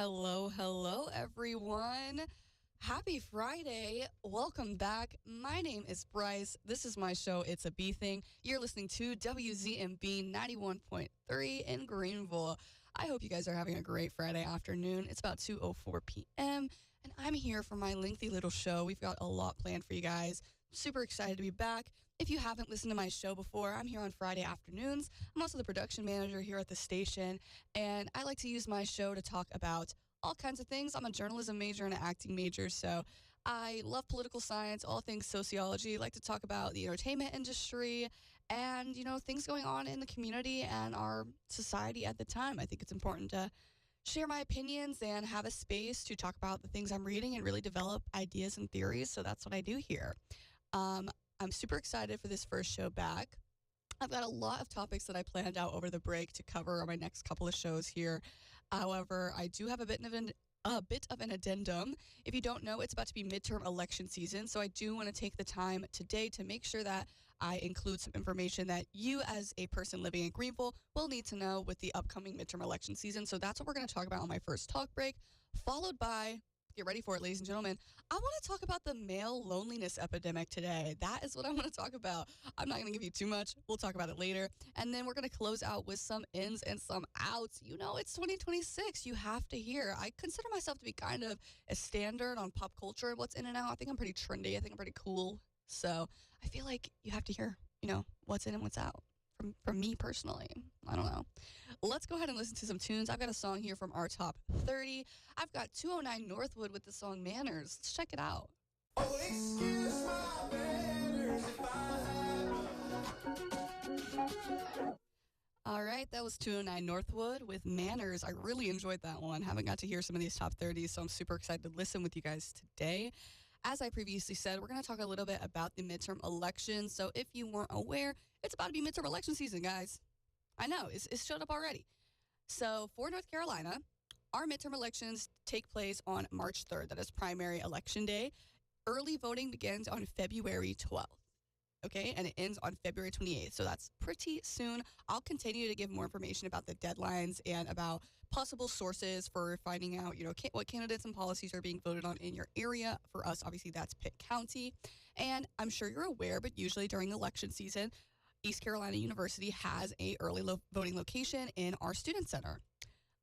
Hello, everyone. Happy Friday. Welcome back. My name is Bryce. This is my show, It's a Bee Thing. You're listening to WZMB 91.3 in Greenville. I hope you guys are having a great Friday afternoon. It's about 2:04 p.m., and I'm here for my lengthy little show. We've got a lot planned for you guys. Super excited to be back. If you haven't listened to my show before, I'm here on Friday afternoons. I'm also the production manager here at the station, and I like to use my show to talk about all kinds of things. I'm a journalism major and an acting major, so I love political science, all things sociology. I like to talk about the entertainment industry and, things going on in the community and our society at the time. I think it's important to share my opinions and have a space to talk about the things I'm reading and really develop ideas and theories. So that's what I do here. I'm super excited for this first show back. I've got a lot of topics that I planned out over the break to cover on my next couple of shows here. However, I do have a bit of an addendum. If you don't know, it's about to be midterm election season, so I do want to take the time today to make sure that I include some information that you as a person living in Greenville will need to know with the upcoming midterm election season. So that's what we're going to talk about on my first talk break, followed by, get ready for it, ladies and gentlemen, I want to talk about the male loneliness epidemic today. That is what I want to talk about. I'm not going to give you too much. We'll talk about it later. And then we're going to close out with some ins and some outs. It's 2026. You have to hear. I consider myself to be kind of a standard on pop culture and what's in and out. I think I'm pretty trendy. I think I'm pretty cool. So I feel like you have to hear, what's in and what's out. From me personally. I don't know. Let's go ahead and listen to some tunes. I've got a song here from our top 30. I've got 209 Northwood with the song Manners. Let's check it out. Oh, excuse my manners if I have. All right, that was 209 Northwood with Manners. I really enjoyed that one. Haven't got to hear some of these top 30s, so I'm super excited to listen with you guys today. As I previously said, we're going to talk a little bit about the midterm elections. So if you weren't aware, it's about to be midterm election season, guys. I know, it's showed up already. So for North Carolina, our midterm elections take place on March 3rd. That is primary election day. Early voting begins on February 12th. Okay, and it ends on February 28th, so that's pretty soon. I'll continue to give more information about the deadlines and about possible sources for finding out, what candidates and policies are being voted on in your area. For us, obviously, that's Pitt County. And I'm sure you're aware, but usually during election season, East Carolina University has a early voting location in our student center.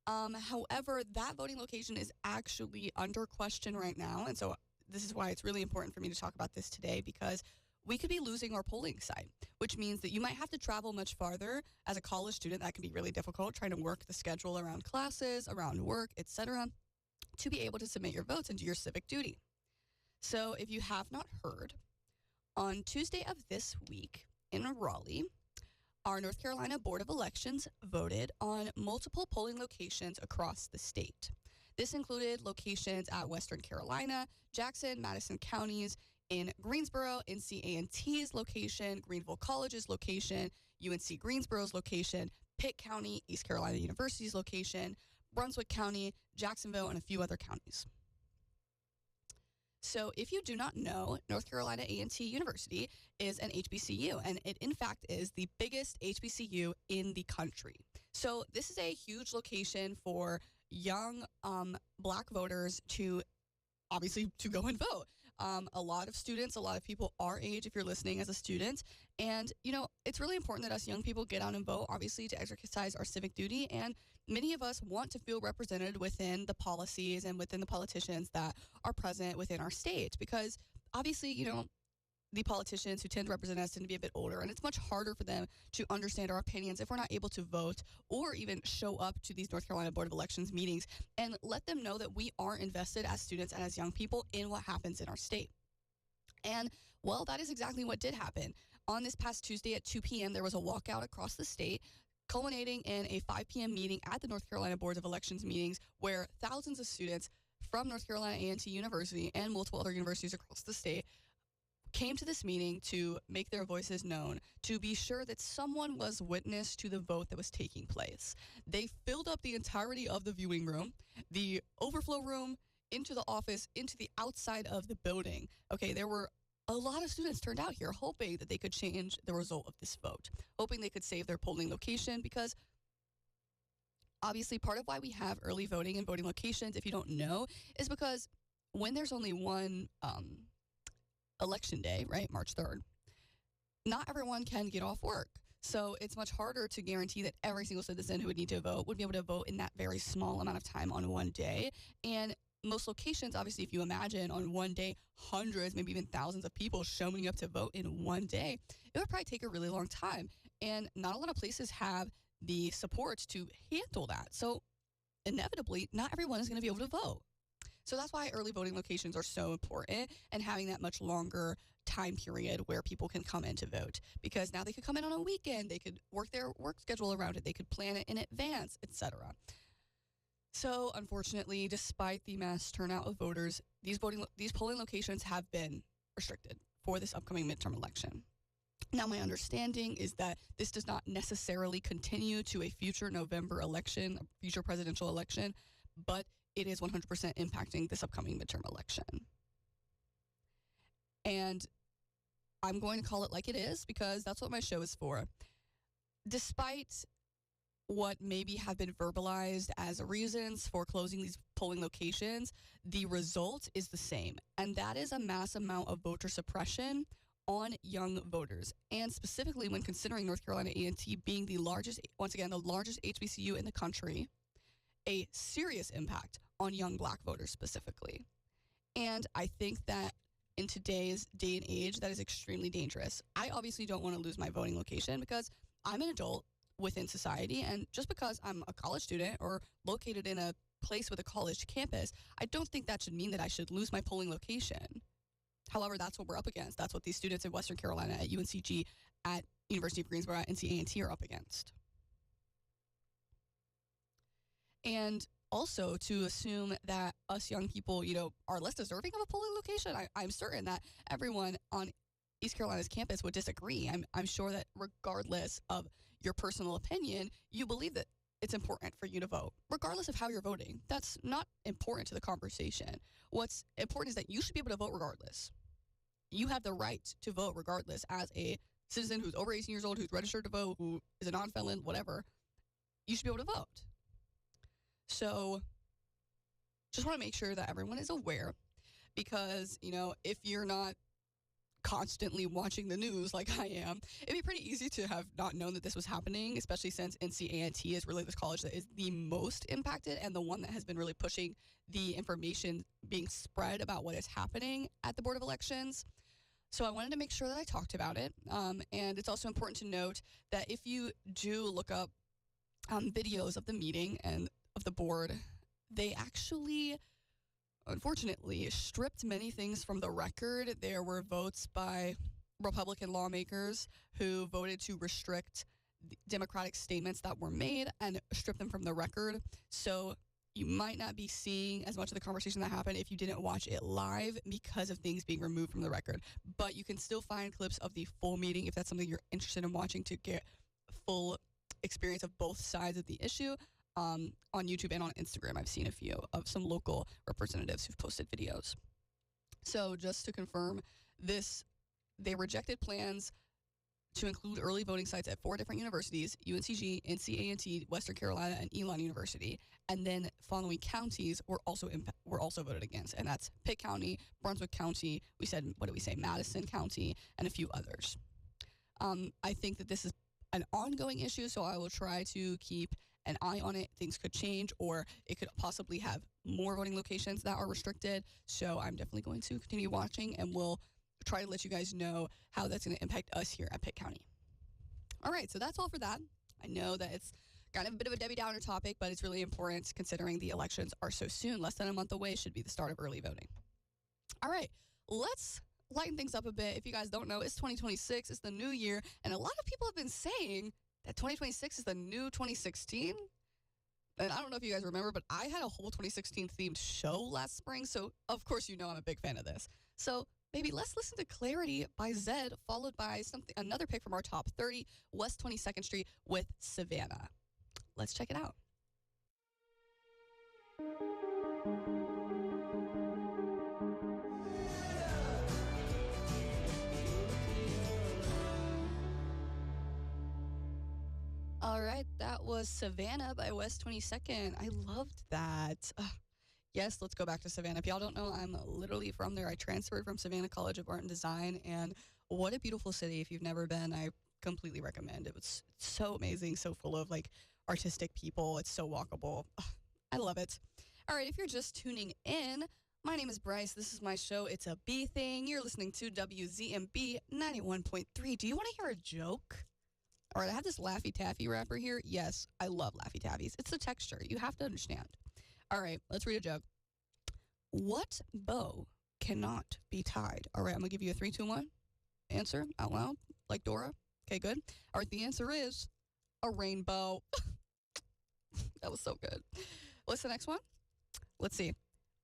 However, that voting location is actually under question right now, and so this is why it's really important for me to talk about this today, because we could be losing our polling site, which means that you might have to travel much farther. As a college student, that can be really difficult, trying to work the schedule around classes, around work, etc., to be able to submit your votes and do your civic duty. So if you have not heard, on Tuesday of this week in Raleigh, our North Carolina Board of Elections voted on multiple polling locations across the state. This included locations at Western Carolina, Jackson, Madison counties, in Greensboro, NC-A&T's location, Greenville College's location, UNC Greensboro's location, Pitt County, East Carolina University's location, Brunswick County, Jacksonville, and a few other counties. So if you do not know, North Carolina A&T University is an HBCU, and it in fact is the biggest HBCU in the country. So this is a huge location for young Black voters to go and vote. A lot of students, a lot of people our age, if you're listening as a student, and, it's really important that us young people get out and vote, obviously, to exercise our civic duty, and many of us want to feel represented within the policies and within the politicians that are present within our state, because, obviously, the politicians who tend to represent us tend to be a bit older, and it's much harder for them to understand our opinions if we're not able to vote or even show up to these North Carolina Board of Elections meetings and let them know that we are invested as students and as young people in what happens in our state. And, well, that is exactly what did happen. On this past Tuesday at 2 p.m., there was a walkout across the state, culminating in a 5 p.m. meeting at the North Carolina Board of Elections meetings, where thousands of students from North Carolina A&T University and multiple other universities across the state came to this meeting to make their voices known, to be sure that someone was witness to the vote that was taking place. They filled up the entirety of the viewing room, the overflow room, into the office, into the outside of the building. Okay, there were a lot of students turned out here hoping that they could change the result of this vote, hoping they could save their polling location, because Obviously, part of why we have early voting and voting locations, if you don't know, is because when there's only one election day, right, March 3rd, not everyone can get off work. So it's much harder to guarantee that every single citizen who would need to vote would be able to vote in that very small amount of time on one day. And most locations, obviously, if you imagine on one day, hundreds, maybe even thousands of people showing up to vote in one day, it would probably take a really long time. And not a lot of places have the support to handle that. So inevitably, not everyone is going to be able to vote. So that's why early voting locations are so important, and having that much longer time period where people can come in to vote, because now they could come in on a weekend, they could work their work schedule around it, they could plan it in advance, etc. So unfortunately, despite the mass turnout of voters, these polling locations have been restricted for this upcoming midterm election. Now, my understanding is that this does not necessarily continue to a future November election, a future presidential election, but it is 100% impacting this upcoming midterm election. And I'm going to call it like it is, because that's what my show is for. Despite what maybe have been verbalized as reasons for closing these polling locations, the result is the same. And that is a mass amount of voter suppression on young voters. And specifically when considering North Carolina A&T being the largest, once again, the largest HBCU in the country, a serious impact on young Black voters specifically. And I think that in today's day and age, that is extremely dangerous. I obviously don't want to lose my voting location because I'm an adult within society. And just because I'm a college student or located in a place with a college campus, I don't think that should mean that I should lose my polling location. However, that's what we're up against. That's what these students in Western Carolina at UNCG, at University of Greensboro, at NC A&T are up against. And also to assume that us young people, are less deserving of a polling location. I'm certain that everyone on East Carolina's campus would disagree. I'm sure that regardless of your personal opinion, you believe that it's important for you to vote, regardless of how you're voting. That's not important to the conversation. What's important is that you should be able to vote regardless. You have the right to vote regardless as a citizen who's over 18 years old, who's registered to vote, who is a non-felon, whatever. You should be able to vote. So just want to make sure that everyone is aware, because, if you're not constantly watching the news like I am, it'd be pretty easy to have not known that this was happening, especially since NC-A&T is really this college that is the most impacted and the one that has been really pushing the information being spread about what is happening at the Board of Elections. So I wanted to make sure that I talked about it. And it's also important to note that if you do look up videos of the meeting and of the board, they actually, unfortunately, stripped many things from the record. There were votes by Republican lawmakers who voted to restrict the Democratic statements that were made and strip them from the record. So you might not be seeing as much of the conversation that happened if you didn't watch it live because of things being removed from the record. But you can still find clips of the full meeting if that's something you're interested in watching to get full experience of both sides of the issue. On YouTube and on Instagram, I've seen a few of some local representatives who've posted videos. So just to confirm, they rejected plans to include early voting sites at 4 different universities: UNCG, NC-A&T, Western Carolina, and Elon University. And then following counties were also voted against, and that's Pitt County, Brunswick County, Madison County, and a few others. I think that this is an ongoing issue, so I will try to keep an eye on it. Things could change, or it could possibly have more voting locations that are restricted. So I'm definitely going to continue watching, and we'll try to let you guys know how that's going to impact us here at Pitt County. All right, so that's all for that. I know that it's kind of a bit of a Debbie Downer topic, but it's really important considering the elections are so soon. Less than a month away should be the start of early voting. All right, let's lighten things up a bit. If you guys don't know, it's 2026. It's the new year, and a lot of people have been saying that 2026 is the new 2016. And I don't know if you guys remember, but I had a whole 2016 themed show last spring. So, of course, I'm a big fan of this. So maybe let's listen to Clarity by Zed, followed by another pick from our top 30, West 22nd Street with Savannah. Let's check it out. All All right, that was Savannah by West 22nd. I loved that. Yes, let's go back to Savannah. If y'all don't know, I'm literally from there. I transferred from Savannah College of Art and Design, and what a beautiful city. If you've never been, I completely recommend. It was so amazing, so full of like artistic people. It's so walkable. I love it. All right, if you're just tuning in, my name is Bryce. This is my show. It's a B thing. You're listening to WZMB 91.3. Do you want to hear a joke? All right, I have this Laffy Taffy wrapper here. Yes, I love Laffy Taffies. It's the texture. You have to understand. All right, let's read a joke. What bow cannot be tied? All right, I'm going to give you a 3, 2, 1 answer out loud, like Dora. Okay, good. All right, the answer is a rainbow. That was so good. What's the next one? Let's see.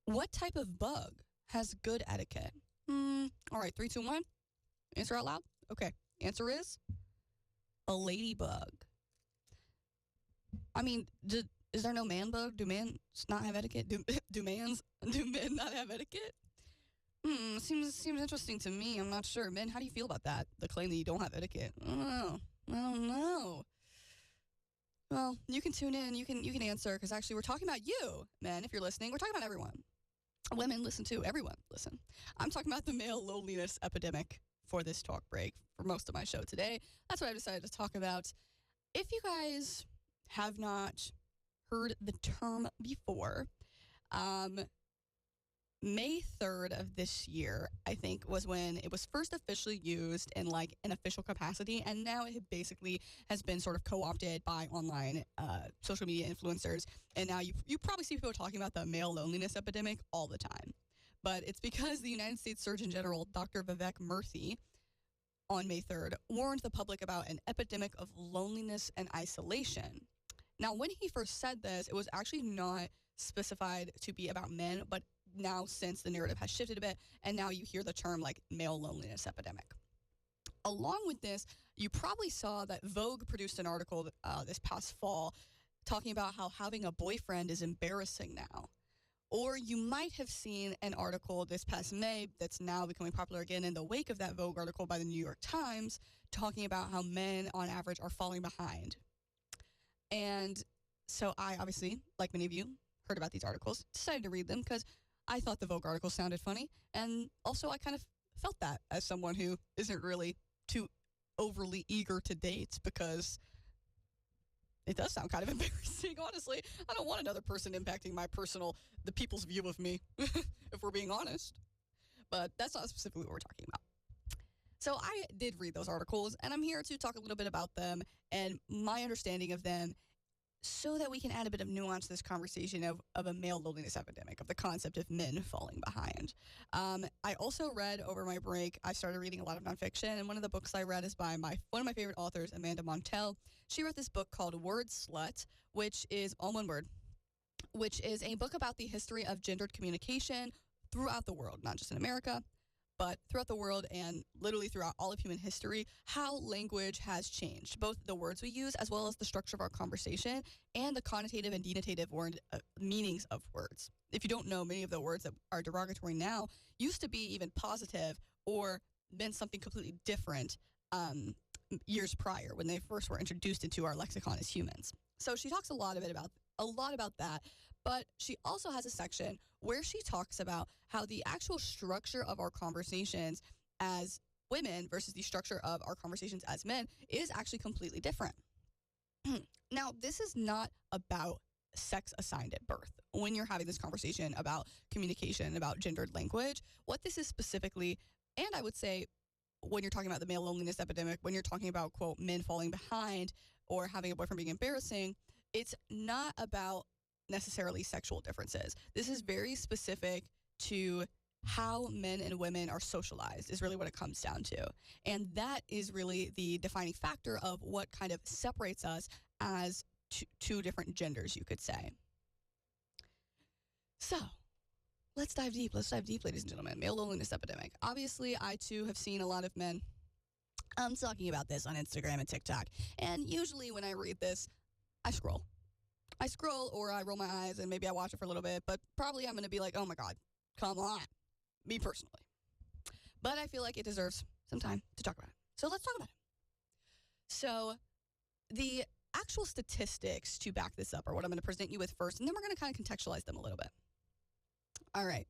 What type of bug has good etiquette? All right, 3, 2, 1. Answer out loud. Okay, answer is a ladybug. I mean, is there no man bug? Do men not have etiquette? Do men not have etiquette? Seems interesting to me. I'm not sure. Men, how do you feel about that? The claim that you don't have etiquette. I don't know. Well, you can tune in. You can answer, because actually we're talking about you, men. If you're listening, we're talking about everyone. Women, listen too. Everyone, listen. I'm talking about the male loneliness epidemic for this talk break for most of my show today. That's what I decided to talk about. If you guys have not heard the term before, May 3rd of this year, I think, was when it was first officially used in like an official capacity, and now it basically has been sort of co-opted by online social media influencers, and now you probably see people talking about the male loneliness epidemic all the time. But it's because the United States Surgeon General, Dr. Vivek Murthy, on May 3rd, warned the public about an epidemic of loneliness and isolation. Now, when he first said this, it was actually not specified to be about men, but now since the narrative has shifted a bit, and now you hear the term like male loneliness epidemic. Along with this, you probably saw that Vogue produced an article this past fall talking about how having a boyfriend is embarrassing now. Or you might have seen an article this past May that's now becoming popular again in the wake of that Vogue article by the New York Times, talking about how men on average are falling behind. And so I obviously, like many of you, heard about these articles, decided to read them because I thought the Vogue article sounded funny. And also I kind of felt that as someone who isn't really too overly eager to date, because it does sound kind of embarrassing, honestly. I don't want another person impacting the people's view of me, if we're being honest. But that's not specifically what we're talking about. So I did read those articles, and I'm here to talk a little bit about them and my understanding of them, so that we can add a bit of nuance to this conversation of a male loneliness epidemic, of the concept of men falling behind. I also read over my break, I started reading a lot of nonfiction, and one of the books I read is by one of my favorite authors, Amanda Montell. She wrote this book called Word Slut, which is all one word, which is a book about the history of gendered communication throughout the world, not just in America, but throughout the world and literally throughout all of human history, how language has changed, both the words we use as well as the structure of our conversation and the connotative and denotative meanings of words. If you don't know, many of the words that are derogatory now used to be even positive or meant something completely different years prior, when they first were introduced into our lexicon as humans. So she talks a lot about that. But she also has a section where she talks about how the actual structure of our conversations as women versus the structure of our conversations as men is actually completely different. Now, this is not about sex assigned at birth. When you're having this conversation about communication, about gendered language, what this is specifically, and I would say when you're talking about the male loneliness epidemic, when you're talking about, quote, men falling behind or having a boyfriend being embarrassing, it's not about necessarily sexual differences. This is very specific to how men and women are socialized, is really what it comes down to. And that is really the defining factor of what kind of separates us as two different genders, you could say. So let's dive deep, ladies and gentlemen. Male loneliness epidemic. Obviously, I too have seen a lot of men talking about this on Instagram and TikTok. And usually when I read this, I scroll or I roll my eyes and maybe I watch it for a little bit, but probably I'm going to be like, oh my God, come on, me personally. But I feel like it deserves some time to talk about it. So let's talk about it. So the actual statistics to back this up, or what I'm going to present you with first, and then we're going to kind of contextualize them a little bit. All right.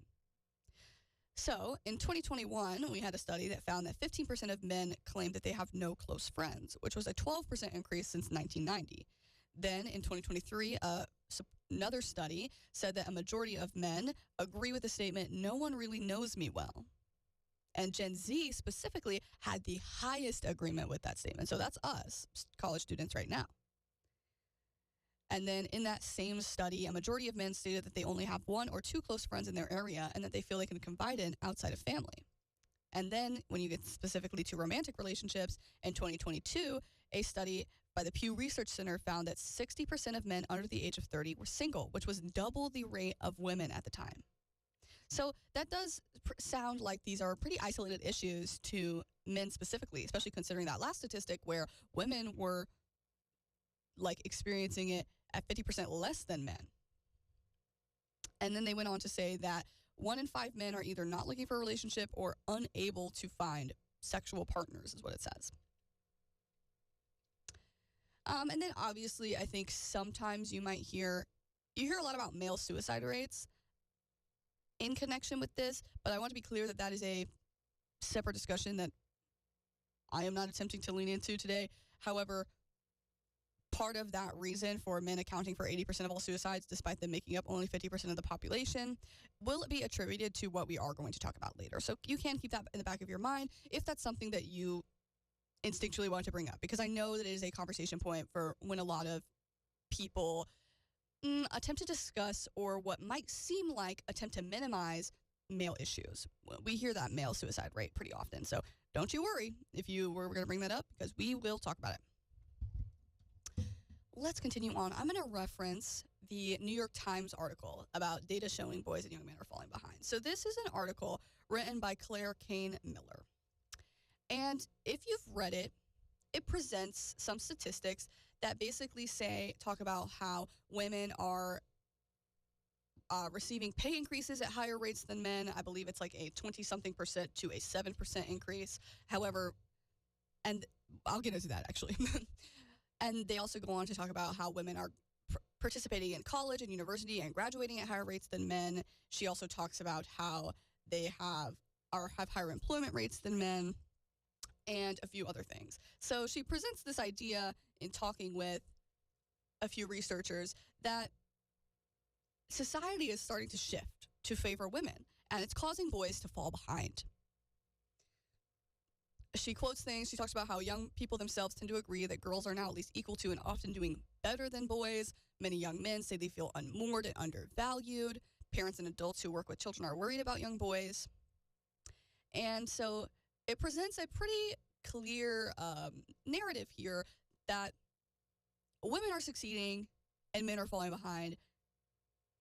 So in 2021, we had a study that found that 15% of men claimed that they have no close friends, which was a 12% increase since 1990. Then in 2023, another study said that a majority of men agree with the statement, "No one really knows me well." And Gen Z specifically had the highest agreement with that statement. So that's us, college students right now. And then in that same study, a majority of men stated that they only have one or two close friends in their area and that they feel they can confide in outside of family. And then when you get specifically to romantic relationships, in 2022, a study by the Pew Research Center found that 60% of men under the age of 30 were single, which was double the rate of women at the time. So that does sound like these are pretty isolated issues to men specifically, especially considering that last statistic where women were like experiencing it at 50% less than men. And then they went on to say that 1 in 5 men are either not looking for a relationship or unable to find sexual partners, is what it says. And then obviously, I think sometimes you hear a lot about male suicide rates in connection with this, but I want to be clear that that is a separate discussion that I am not attempting to lean into today. However, part of that reason for men accounting for 80% of all suicides, despite them making up only 50% of the population, will be attributed to what we are going to talk about later. So you can keep that in the back of your mind if that's something that you instinctually want to bring up, because I know that it is a conversation point for when a lot of people attempt to discuss, or what might seem like attempt to minimize, male issues. We hear that male suicide rate pretty often. So don't you worry if you were going to bring that up, because we will talk about it. Let's continue on. I'm going to reference the New York Times article about data showing boys and young men are falling behind. So this is an article written by Claire Kane Miller. And if you've read it, it presents some statistics that basically talk about how women are receiving pay increases at higher rates than men. I believe it's like a 20-something% to a 7% increase. However, and I'll get into that actually. And they also go on to talk about how women are participating in college and university and graduating at higher rates than men. She also talks about how they have higher employment rates than men, and a few other things. So she presents this idea in talking with a few researchers that society is starting to shift to favor women, and it's causing boys to fall behind. She quotes things. She talks about how young people themselves tend to agree that girls are now at least equal to and often doing better than boys. Many young men say they feel unmoored and undervalued. Parents and adults who work with children are worried about young boys. And so it presents a pretty clear narrative here that women are succeeding and men are falling behind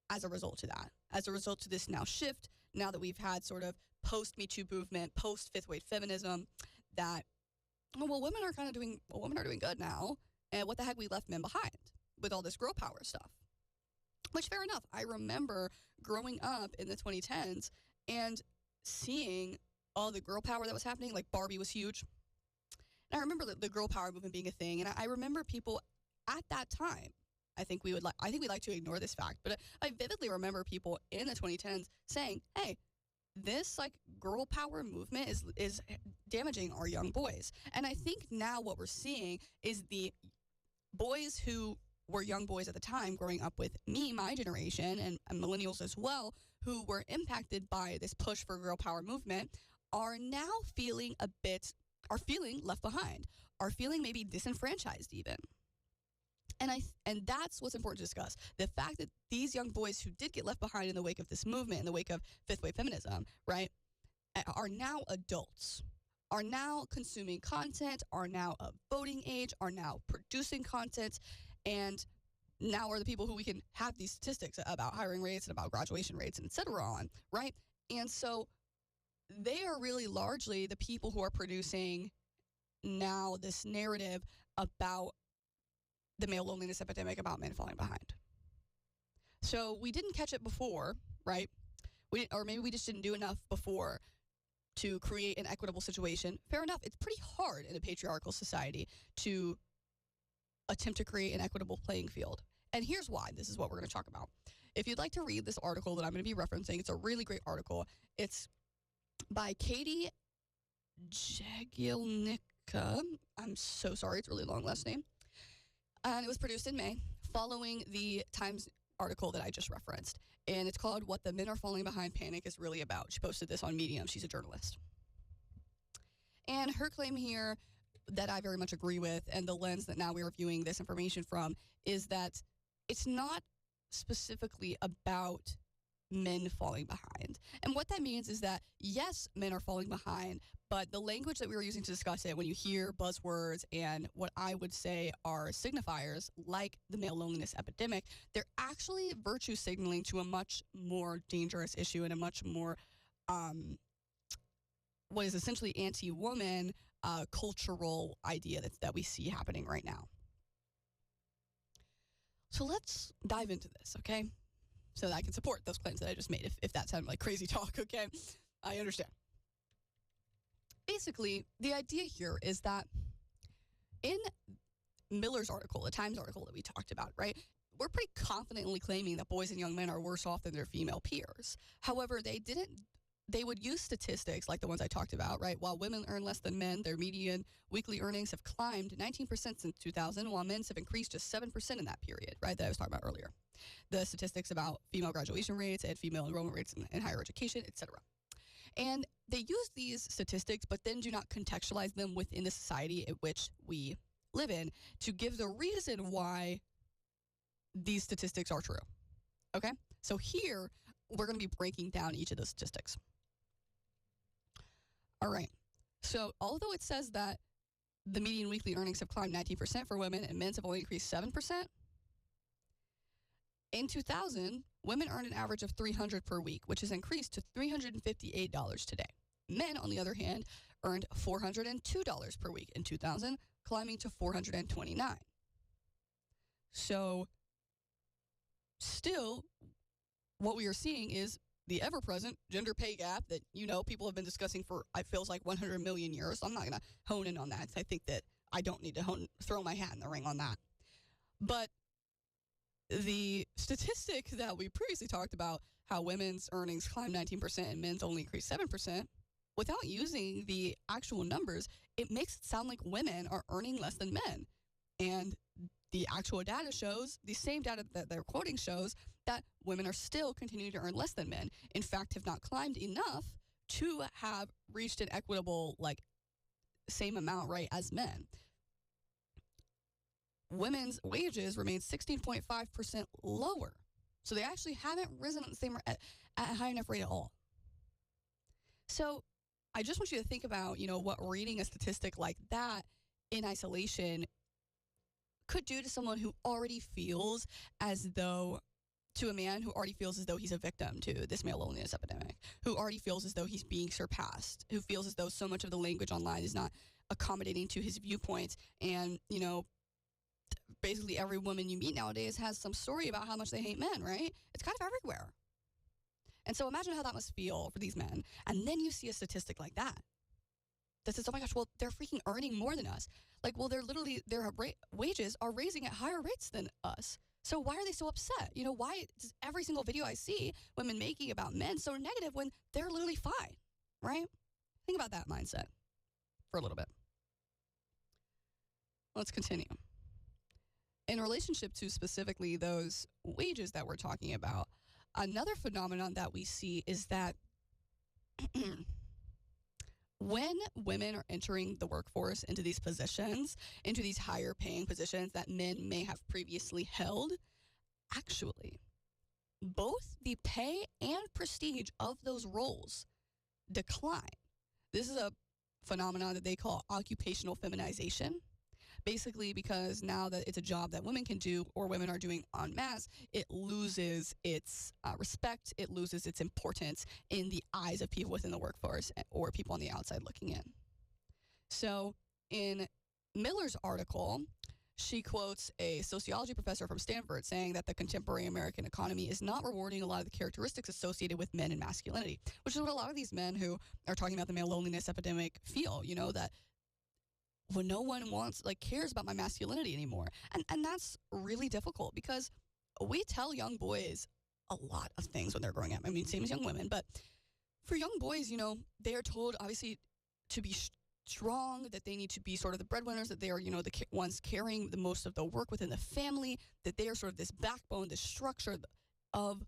as a result to that, as a result to this now shift, now that we've had sort of post-Me Too movement, post-fifth wave feminism, that, women are doing good now, and what the heck, we left men behind with all this girl power stuff. Which, fair enough. I remember growing up in the 2010s and seeing all the girl power that was happening. Like, Barbie was huge. And I remember the girl power movement being a thing, and I remember people at that time, I think we like to ignore this fact, but I vividly remember people in the 2010s saying, hey, this like girl power movement is damaging our young boys. And I think now what we're seeing is the boys who were young boys at the time growing up with me, my generation, and millennials as well, who were impacted by this push for girl power movement, are now feeling left behind, are feeling maybe disenfranchised even. And that's what's important to discuss. The fact that these young boys who did get left behind in the wake of this movement, in the wake of fifth wave feminism, right, are now adults, are now consuming content, are now of voting age, are now producing content, and now are the people who we can have these statistics about hiring rates and about graduation rates and et cetera on, right? And so they are really largely the people who are producing now this narrative about the male loneliness epidemic, about men falling behind. So we didn't catch it before, right? Or maybe we just didn't do enough before to create an equitable situation. Fair enough. It's pretty hard in a patriarchal society to attempt to create an equitable playing field. And here's why. This is what we're going to talk about. If you'd like to read this article that I'm going to be referencing, it's a really great article. It's by Katie Jagielnicka. I'm so sorry. It's a really long last name. And it was produced in May following the Times article that I just referenced. And it's called What the Men Are Falling Behind Panic is Really About. She posted this on Medium. She's a journalist. And her claim here that I very much agree with, and the lens that now we're viewing this information from, is that it's not specifically about men falling behind. And what that means is that, yes, men are falling behind, but the language that we were using to discuss it, when you hear buzzwords and what I would say are signifiers like the male loneliness epidemic, they're actually virtue signaling to a much more dangerous issue and a much more, what is essentially anti-woman cultural idea that we see happening right now. So let's dive into this, okay? So that I can support those claims that I just made, if that sounded like crazy talk, okay? I understand. Basically, the idea here is that in Miller's article, the Times article that we talked about, right, we're pretty confidently claiming that boys and young men are worse off than their female peers. However, they would use statistics like the ones I talked about, right? While women earn less than men, their median weekly earnings have climbed 19% since 2000, while men's have increased just 7% in that period, right, that I was talking about earlier. The statistics about female graduation rates and female enrollment rates in higher education, etc. And they use these statistics, but then do not contextualize them within the society in which we live in to give the reason why these statistics are true, okay? So here, we're going to be breaking down each of those statistics. All right. So although it says that the median weekly earnings have climbed 19% for women and men's have only increased 7%, in 2000, women earned an average of $300 per week, which has increased to $358 today. Men, on the other hand, earned $402 per week in 2000, climbing to $429. So still, what we are seeing is the ever-present gender pay gap that, people have been discussing for, it feels like 100 million years. So I'm not going to hone in on that. I think that I don't need to throw my hat in the ring on that. But the statistic that we previously talked about, how women's earnings climbed 19% and men's only increased 7%, without using the actual numbers, it makes it sound like women are earning less than men. And the actual data shows, the same data that they're quoting shows, that women are still continuing to earn less than men. In fact, have not climbed enough to have reached an equitable, same amount, right, as men. Women's wages remain 16.5% lower. So they actually haven't risen at the same at a high enough rate at all. So I just want you to think about, what reading a statistic like that in isolation could do to someone who already feels as though, to a man who already feels as though he's a victim to this male loneliness epidemic, who already feels as though he's being surpassed, who feels as though so much of the language online is not accommodating to his viewpoints. And, basically every woman you meet nowadays has some story about how much they hate men, right? It's kind of everywhere. And so imagine how that must feel for these men. And then you see a statistic like that says, oh my gosh, well, they're freaking earning more than us. Their wages are raising at higher rates than us. So why are they so upset? Why does every single video I see women making about men so negative when they're literally fine, right? Think about that mindset for a little bit. Let's continue. In relationship to specifically those wages that we're talking about, another phenomenon that we see is that when women are entering the workforce into these positions, into these higher paying positions that men may have previously held, actually, both the pay and prestige of those roles decline. This is a phenomenon that they call occupational feminization. Basically, because now that it's a job that women can do or women are doing en masse, it loses its respect, it loses its importance in the eyes of people within the workforce or people on the outside looking in. So in Miller's article, she quotes a sociology professor from Stanford saying that the contemporary American economy is not rewarding a lot of the characteristics associated with men and masculinity, which is what a lot of these men who are talking about the male loneliness epidemic feel, that when no one cares about my masculinity anymore. And that's really difficult because we tell young boys a lot of things when they're growing up. I mean, same as young women, but for young boys, they are told obviously to be strong, that they need to be sort of the breadwinners, that they are, the ones carrying the most of the work within the family, that they are sort of this backbone, this structure of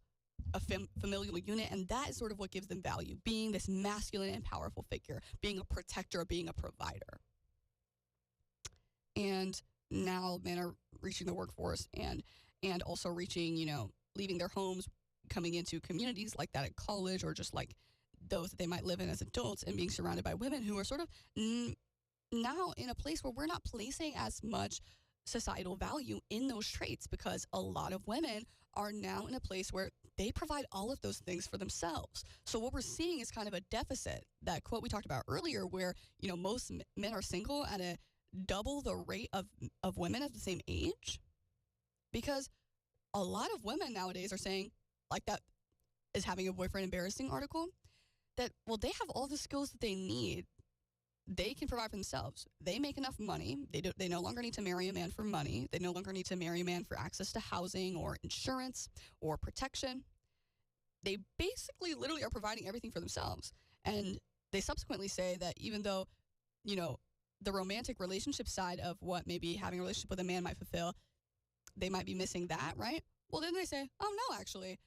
a familial unit, and that is sort of what gives them value, being this masculine and powerful figure, being a protector, being a provider. And now men are reaching the workforce and also reaching, leaving their homes, coming into communities like that at college, or just like those that they might live in as adults, and being surrounded by women who are sort of now in a place where we're not placing as much societal value in those traits, because a lot of women are now in a place where they provide all of those things for themselves. So what we're seeing is kind of a deficit, that quote we talked about earlier, where, most men are single at a double the rate of women of the same age, because a lot of women nowadays are saying, like that is having a boyfriend embarrassing article, that, well, they have all the skills that they need. They can provide for themselves. They make enough money. They no longer need to marry a man for money. They no longer need to marry a man for access to housing or insurance or protection. They basically literally are providing everything for themselves. And they subsequently say that even though, the romantic relationship side of what maybe having a relationship with a man might fulfill, they might be missing that, right? Well, then they say, oh, no, actually,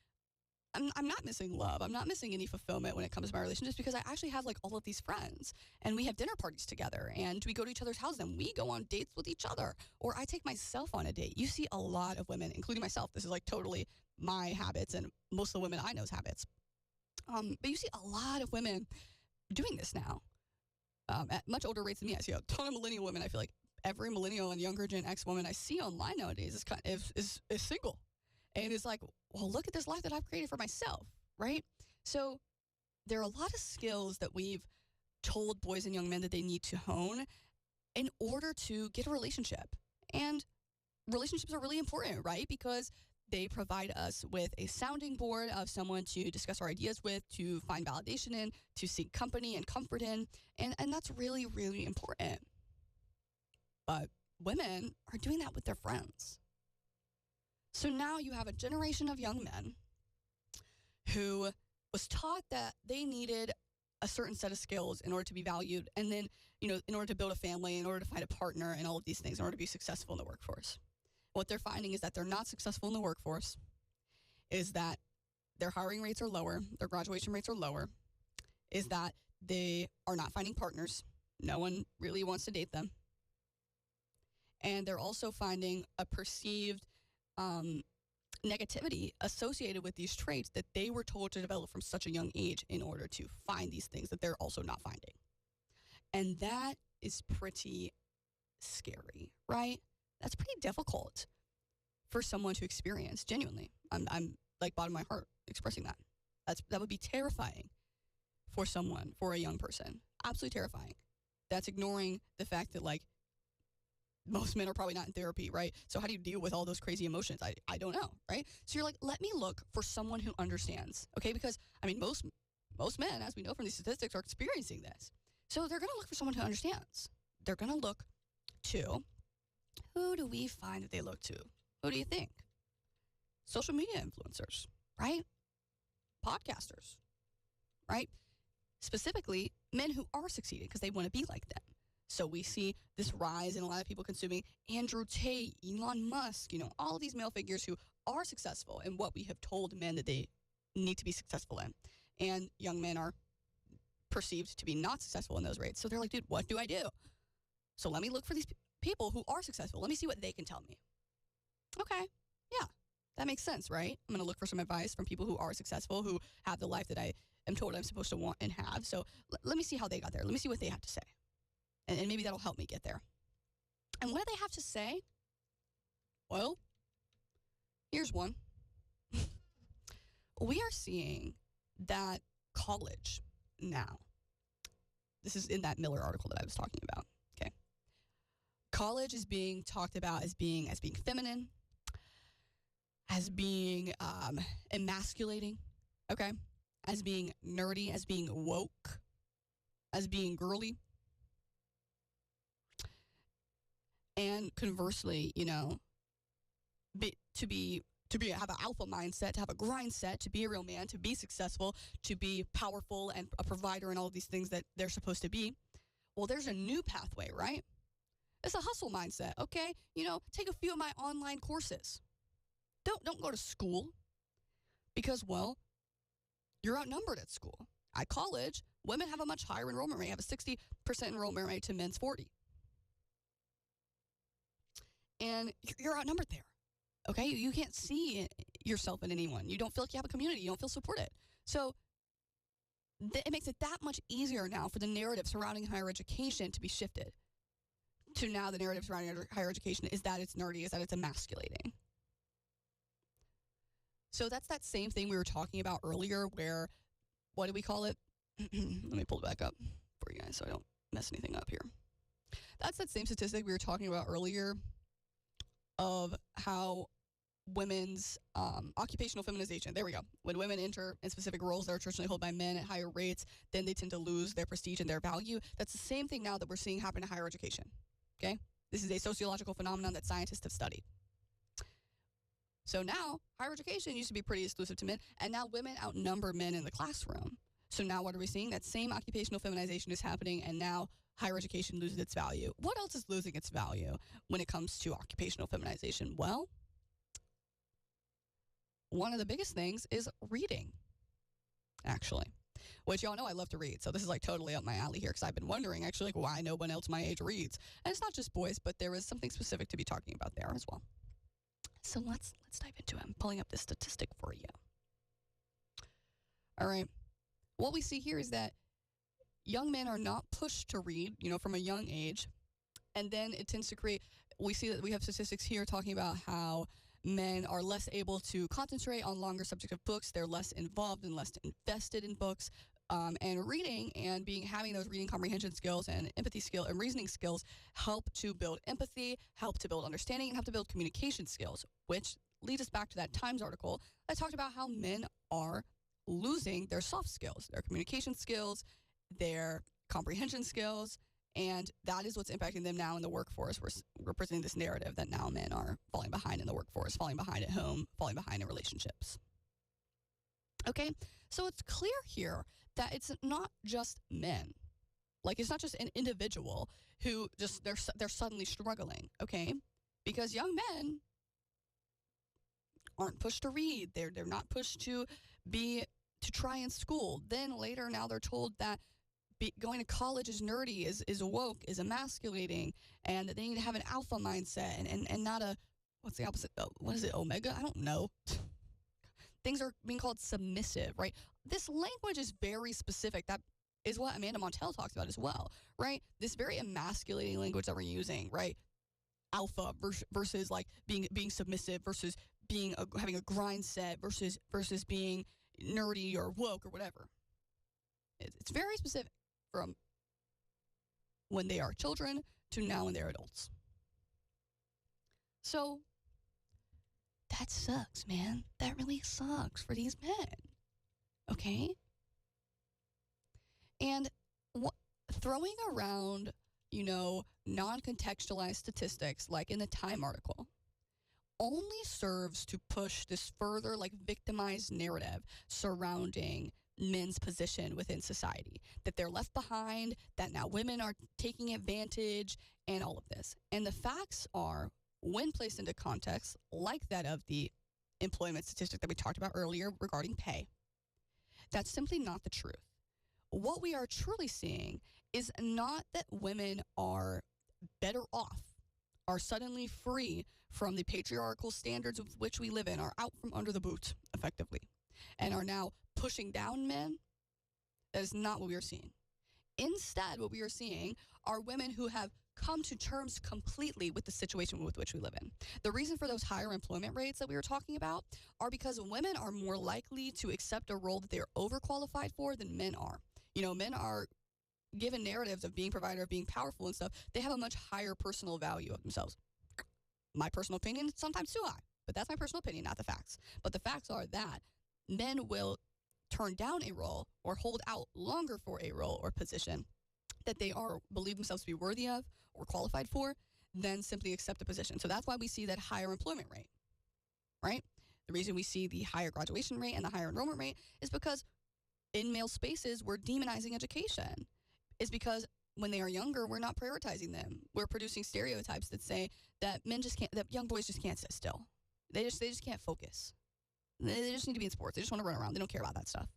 I'm not missing love. I'm not missing any fulfillment when it comes to my relationships, because I actually have like all of these friends, and we have dinner parties together, and we go to each other's houses, and we go on dates with each other, or I take myself on a date. You see a lot of women, including myself. This is like totally my habits and most of the women I know's habits. But you see a lot of women doing this now at much older rates than me. I see a ton of millennial women. I feel like every millennial and younger Gen X woman I see online nowadays is single. And it's like, well, look at this life that I've created for myself, right? So there are a lot of skills that we've told boys and young men that they need to hone in order to get a relationship. And relationships are really important, right? Because they provide us with a sounding board of someone to discuss our ideas with, to find validation in, to seek company and comfort in. And that's really, really important. But women are doing that with their friends. So now you have a generation of young men who was taught that they needed a certain set of skills in order to be valued, and then, in order to build a family, in order to find a partner, and all of these things, in order to be successful in the workforce. What they're finding is that they're not successful in the workforce, is that their hiring rates are lower, their graduation rates are lower, is that they are not finding partners. No one really wants to date them. And they're also finding a perceived negativity associated with these traits that they were told to develop from such a young age in order to find these things that they're also not finding. And that is pretty scary, right? That's pretty difficult for someone to experience, genuinely. I'm like bottom of my heart expressing that. That would be terrifying for someone, for a young person. Absolutely terrifying. That's ignoring the fact that, like, most men are probably not in therapy, right? So how do you deal with all those crazy emotions? I don't know, right? So you're like, let me look for someone who understands, okay? Because, I mean, most men, as we know from these statistics, are experiencing this. So they're going to look for someone who understands. They're going to look to, who do we find that they look to? Who do you think? Social media influencers, right? Podcasters, right? Specifically, men who are succeeding because they want to be like them. So we see this rise in a lot of people consuming Andrew Tate, Elon Musk, all these male figures who are successful in what we have told men that they need to be successful in. And young men are perceived to be not successful in those rates. So they're like, dude, what do I do? So let me look for these people who are successful. Let me see what they can tell me. Okay, yeah, that makes sense, right? I'm going to look for some advice from people who are successful, who have the life that I am told I'm supposed to want and have. So let me see how they got there. Let me see what they have to say. And maybe that'll help me get there. And what do they have to say? Well, here's one. We are seeing that college now, this is in that Miller article that I was talking about, okay? College is being talked about as being feminine, as being emasculating, okay? As being nerdy, as being woke, as being girly. And conversely, have an alpha mindset, to have a grind set, to be a real man, to be successful, to be powerful and a provider and all of these things that they're supposed to be. Well, there's a new pathway, right? It's a hustle mindset, okay? Take a few of my online courses. Don't go to school because, well, you're outnumbered at school. At college, women have a much higher enrollment rate, have a 60% enrollment rate to men's 40. And you're outnumbered there, okay? You can't see yourself in anyone. You don't feel like you have a community. You don't feel supported. So it makes it that much easier now for the narrative surrounding higher education to be shifted to now the narrative surrounding higher education is that it's nerdy, is that it's emasculating. So that's that same thing we were talking about earlier where, what do we call it? Let me pull it back up for you guys so I don't mess anything up here. That's that same statistic we were talking about earlier of how women's occupational feminization, there we go. When women enter in specific roles that are traditionally held by men at higher rates, then they tend to lose their prestige and their value. That's the same thing now that we're seeing happen in higher education, okay? This is a sociological phenomenon that scientists have studied. So now, higher education used to be pretty exclusive to men, and now women outnumber men in the classroom. So now what are we seeing? That same occupational feminization is happening, and now higher education loses its value. What else is losing its value when it comes to occupational feminization? Well, one of the biggest things is reading, actually, which y'all know I love to read. So this is like totally up my alley here because I've been wondering actually like why no one else my age reads. And it's not just boys, but there is something specific to be talking about there as well. So let's dive into it. I'm pulling up this statistic for you. All right. What we see here is that young men are not pushed to read, from a young age. And then it tends to create, we see that we have statistics here talking about how men are less able to concentrate on longer subjective books. They're less involved and less invested in books. And reading and having those reading comprehension skills and empathy skill and reasoning skills help to build empathy, help to build understanding, and help to build communication skills, which leads us back to that Times article that talked about how men are losing their soft skills, their communication skills, their comprehension skills, and that is what's impacting them now in the workforce. We're presenting this narrative that now men are falling behind in the workforce, falling behind at home, falling behind in relationships. Okay, so it's clear here that it's not just men. Like, it's not just an individual who just, they're suddenly struggling, okay? Because young men aren't pushed to read. They're not pushed to try in school. Then later now they're told that going to college is nerdy, is woke, is emasculating, and that they need to have an alpha mindset and not a, what's the opposite? What is it, omega? I don't know. Things are being called submissive, right? This language is very specific. That is what Amanda Montell talks about as well, right? This very emasculating language that we're using, right? Alpha versus like being submissive versus having a grind set versus being nerdy or woke or whatever. It's very specific from when they are children to now when they're adults. So that sucks, man. That really sucks for these men. Okay? And throwing around, non-contextualized statistics like in the Time article only serves to push this further victimized narrative surrounding men's position within society, that they're left behind, that now women are taking advantage, and all of this. And the facts are, when placed into context, like that of the employment statistic that we talked about earlier regarding pay, that's simply not the truth. What we are truly seeing is not that women are better off, are suddenly free from the patriarchal standards of which we live in, are out from under the boot, effectively, and are now pushing down men. That is not what we are seeing. Instead, what we are seeing are women who have come to terms completely with the situation with which we live in. The reason for those higher employment rates that we were talking about are because women are more likely to accept a role that they are overqualified for than men are. Men are given narratives of being provider, of being powerful and stuff. They have a much higher personal value of themselves. My personal opinion, sometimes too high, but that's my personal opinion, not the facts. But the facts are that men will turn down a role or hold out longer for a role or position that they believe themselves to be worthy of or qualified for than simply accept a position. So that's why we see that higher employment rate, right? The reason we see the higher graduation rate and the higher enrollment rate is because in male spaces, we're demonizing education. Is because when they are younger, we're not prioritizing them. We're producing stereotypes that say that that young boys just can't sit still. They just can't focus. They just need to be in sports. They just want to run around. They don't care about that stuff.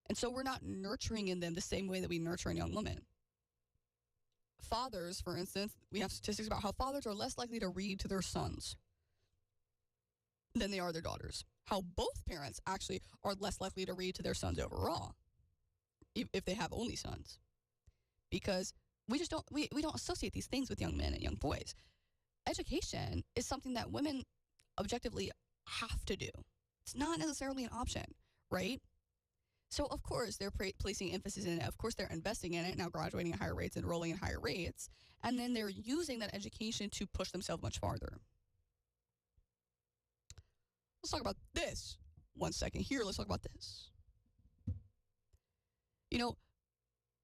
And so we're not nurturing in them the same way that we nurture in young women. Fathers, for instance, we have statistics about how fathers are less likely to read to their sons than they are their daughters. How both parents actually are less likely to read to their sons overall, if they have only sons. Because we don't associate these things with young men and young boys. Education is something that women objectively have to do. It's not necessarily an option, right? So, of course, they're placing emphasis in it. Of course, they're investing in it, now graduating at higher rates, enrolling at higher rates. And then they're using that education to push themselves much farther. Let's talk about this. 1 second here. Let's talk about this. You know,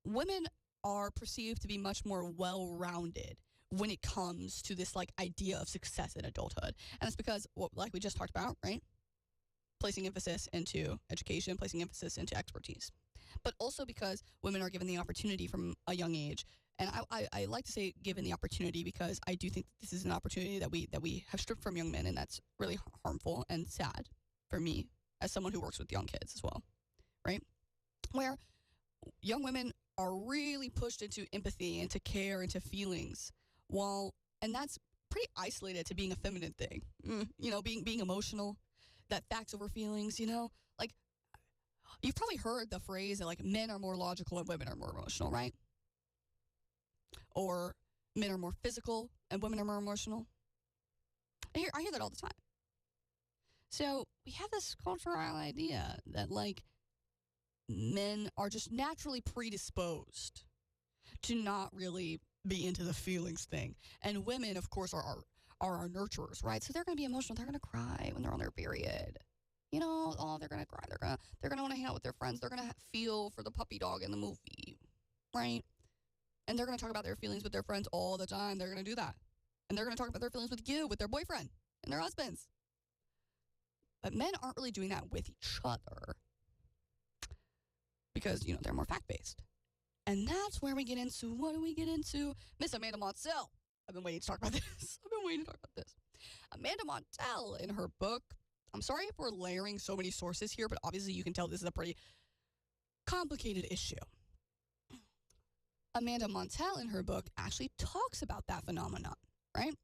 women are perceived to be much more well-rounded when it comes to this idea of success in adulthood. And it's because, like we just talked about, right? Placing emphasis into education, placing emphasis into expertise. But also because women are given the opportunity from a young age. And I like to say given the opportunity because I do think that this is an opportunity that we have stripped from young men, and that's really harmful and sad for me as someone who works with young kids as well, right? Where young women are really pushed into empathy, into care, into feelings, and that's pretty isolated to being a feminine thing. Being emotional, that facts over feelings, you've probably heard the phrase that men are more logical and women are more emotional, right? Or men are more physical and women are more emotional. I hear that all the time. So we have this cultural idea that men are just naturally predisposed to not really be into the feelings thing. And women, of course, are our nurturers, right? So they're going to be emotional. They're going to cry when they're on their period. They're going to cry. They're going to want to hang out with their friends. They're going to feel for the puppy dog in the movie, right? And they're going to talk about their feelings with their friends all the time. They're going to do that. And they're going to talk about their feelings with you, with their boyfriend and their husbands. But men aren't really doing that with each other because, they're more fact-based. And that's where we get into, what do we get into? Miss Amanda Montell. I've been waiting to talk about this. Amanda Montell, in her book, I'm sorry if we're layering so many sources here, but obviously you can tell this is a pretty complicated issue. Amanda Montell, in her book, actually talks about that phenomenon, right?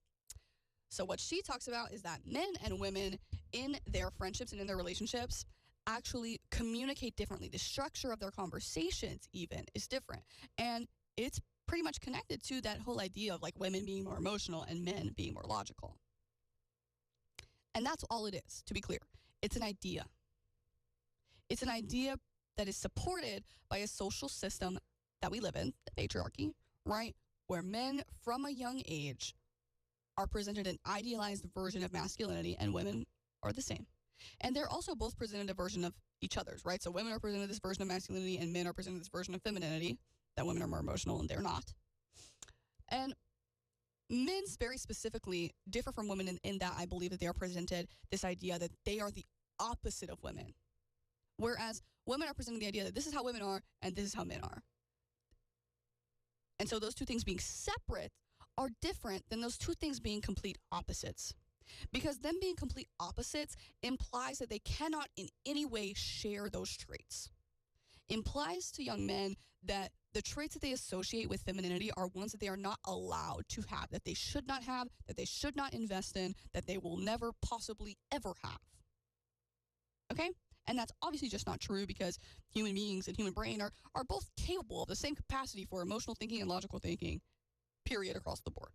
So what she talks about is that men and women in their friendships and in their relationships actually communicate differently. The structure of their conversations even is different. And it's pretty much connected to that whole idea of women being more emotional and men being more logical. And that's all it is, to be clear. It's an idea. It's an idea that is supported by a social system that we live in, the patriarchy, right? Where men from a young age are presented an idealized version of masculinity and women are the same. And they're also both presented a version of each other's, right? So women are presented this version of masculinity and men are presented this version of femininity, that women are more emotional and they're not. And men very specifically differ from women in that I believe that they are presented this idea that they are the opposite of women. Whereas women are presented the idea that this is how women are and this is how men are. And so those two things being separate are different than those two things being complete opposites. Because them being complete opposites implies that they cannot in any way share those traits. Implies to young men that the traits that they associate with femininity are ones that they are not allowed to have, that they should not have, that they should not invest in, that they will never possibly ever have. Okay? And that's obviously just not true because human beings and human brain are both capable of the same capacity for emotional thinking and logical thinking, period, across the board.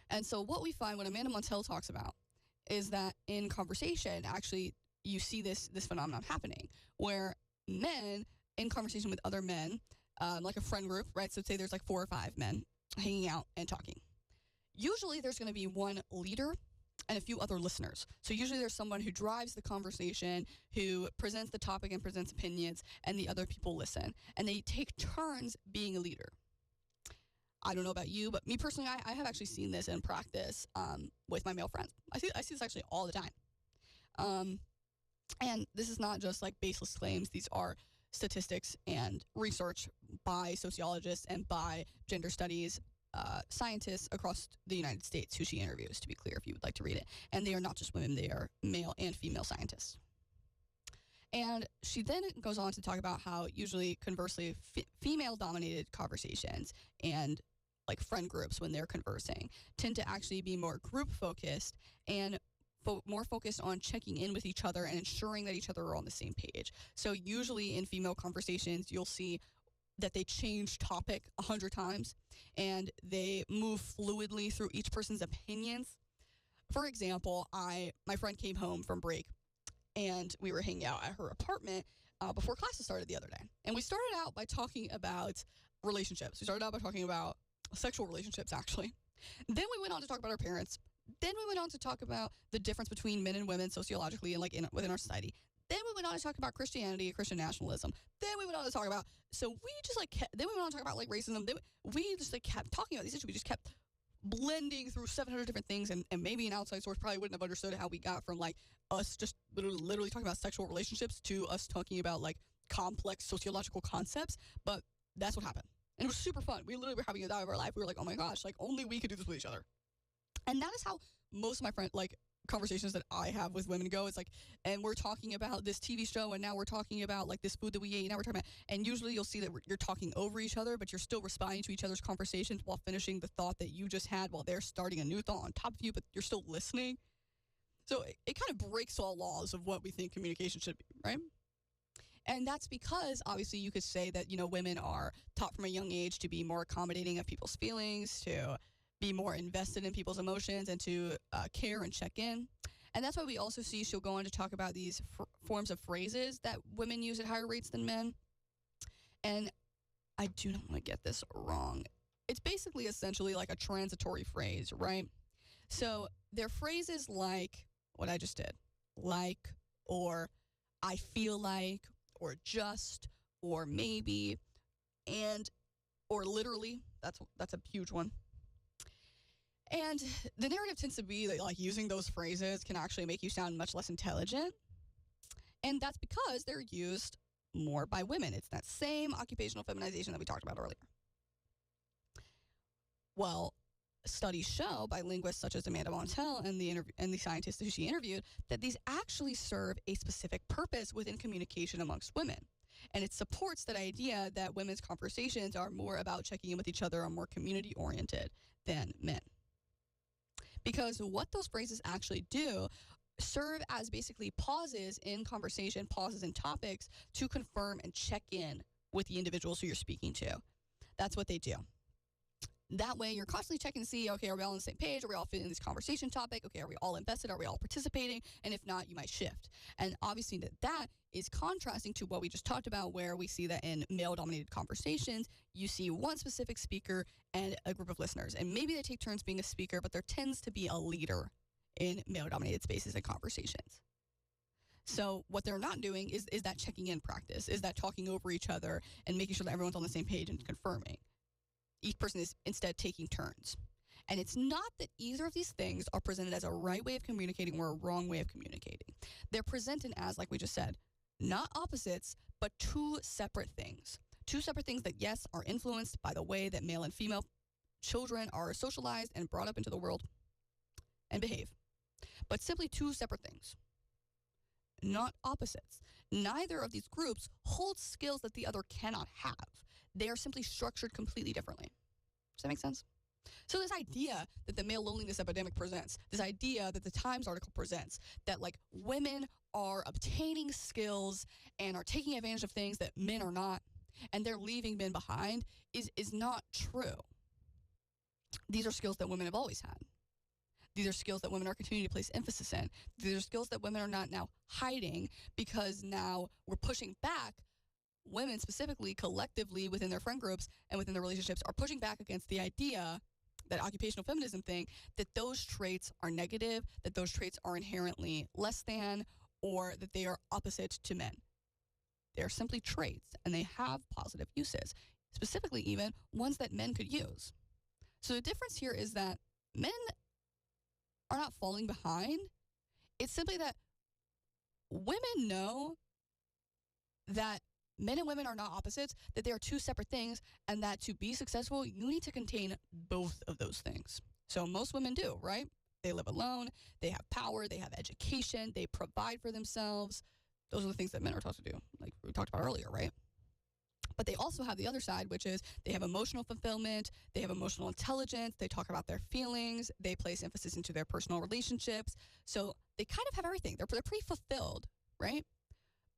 And so what we find when Amanda Montell talks about is that in conversation, actually, you see this phenomenon happening where men in conversation with other men, like a friend group, right? So say there's 4 or 5 men hanging out and talking. Usually there's going to be one leader and a few other listeners. So usually there's someone who drives the conversation, who presents the topic and presents opinions, and the other people listen. And they take turns being a leader. I don't know about you, but me personally, I have actually seen this in practice with my male friends. I see this actually all the time. And this is not just like baseless claims. These are statistics and research by sociologists and by gender studies scientists across the United States who she interviews, to be clear, if you would like to read it. And they are not just women, they are male and female scientists. And she then goes on to talk about how usually, conversely, female-dominated conversations and like friend groups, when they're conversing, tend to actually be more group-focused and more focused on checking in with each other and ensuring that each other are on the same page. So usually in female conversations, you'll see that they change topic 100 times and they move fluidly through each person's opinions. For example, my friend came home from break and we were hanging out at her apartment before classes started the other day. And we started out by talking about relationships. We started out by talking about sexual relationships, actually. Then we went on to talk about our parents. Then we went on to talk about the difference between men and women sociologically and within our society. Then we went on to talk about Christianity, Christian nationalism. Then we went on to talk about, then we went on to talk about like racism. Then we just like kept talking about these issues. We just kept blending through 700 different things, and maybe an outside source probably wouldn't have understood how we got from like us just literally talking about sexual relationships to us talking about like complex sociological concepts. But that's what happened. And it was super fun. We literally were having a time of our life. We were like, oh my gosh, like only we could do this with each other. And that is how most of my friend conversations that I have with women go. It's like, and we're talking about this TV show, and now we're talking about like this food that we ate. Now we're talking about, and usually you'll see that you're talking over each other, but you're still responding to each other's conversations while finishing the thought that you just had while they're starting a new thought on top of you, but you're still listening. So it kind of breaks all laws of what we think communication should be, right? And that's because obviously you could say that, you know, women are taught from a young age to be more accommodating of people's feelings, to be more invested in people's emotions, and to care and check in. And that's why we also see she'll go on to talk about these forms of phrases that women use at higher rates than men. And I do not want to get this wrong. It's basically essentially like a transitory phrase, right? So they're phrases like what I just did, like, or I feel like, or just, or maybe, and, or literally. That's a huge one. And the narrative tends to be that like using those phrases can actually make you sound much less intelligent. And that's because they're used more by women. It's that same occupational feminization that we talked about earlier. Well, studies show by linguists such as Amanda Montel and the scientists who she interviewed that these actually serve a specific purpose within communication amongst women. And it supports that idea that women's conversations are more about checking in with each other, are more community-oriented than men. Because what those phrases actually do serve as basically pauses in conversation, pauses in topics to confirm and check in with the individuals who you're speaking to. That's what they do. That way, you're constantly checking to see, okay, are we all on the same page? Are we all fitting this conversation topic? Okay, are we all invested? Are we all participating? And if not, you might shift. And obviously that is contrasting to what we just talked about, where we see that in male-dominated conversations, you see one specific speaker and a group of listeners. And maybe they take turns being a speaker, but there tends to be a leader in male-dominated spaces and conversations. So what they're not doing is that checking in practice, is that talking over each other and making sure that everyone's on the same page and confirming. Each person is instead taking turns. And it's not that either of these things are presented as a right way of communicating or a wrong way of communicating. They're presented as, like we just said, not opposites, but two separate things. Two separate things that, yes, are influenced by the way that male and female children are socialized and brought up into the world and behave. But simply two separate things, not opposites. Neither of these groups holds skills that the other cannot have. They are simply structured completely differently. Does that make sense? So this idea that the male loneliness epidemic presents, this idea that the Times article presents, that like women are obtaining skills and are taking advantage of things that men are not, and they're leaving men behind, is not true. These are skills that women have always had. These are skills that women are continuing to place emphasis in. These are skills that women are not now hiding, because now we're pushing back. Women specifically, collectively, within their friend groups and within their relationships, are pushing back against the idea, that occupational feminism thing, that those traits are negative, that those traits are inherently less than, or that they are opposite to men. They're simply traits, and they have positive uses, specifically even ones that men could use. So the difference here is that men are not falling behind. It's simply that women know that men and women are not opposites, that they are two separate things, and that to be successful, you need to contain both of those things. So most women do, right? They live alone, they have power, they have education, they provide for themselves. Those are the things that men are taught to do, like we talked about earlier, right? But they also have the other side, which is they have emotional fulfillment, they have emotional intelligence, they talk about their feelings, they place emphasis into their personal relationships. So they kind of have everything. They're pretty fulfilled, right?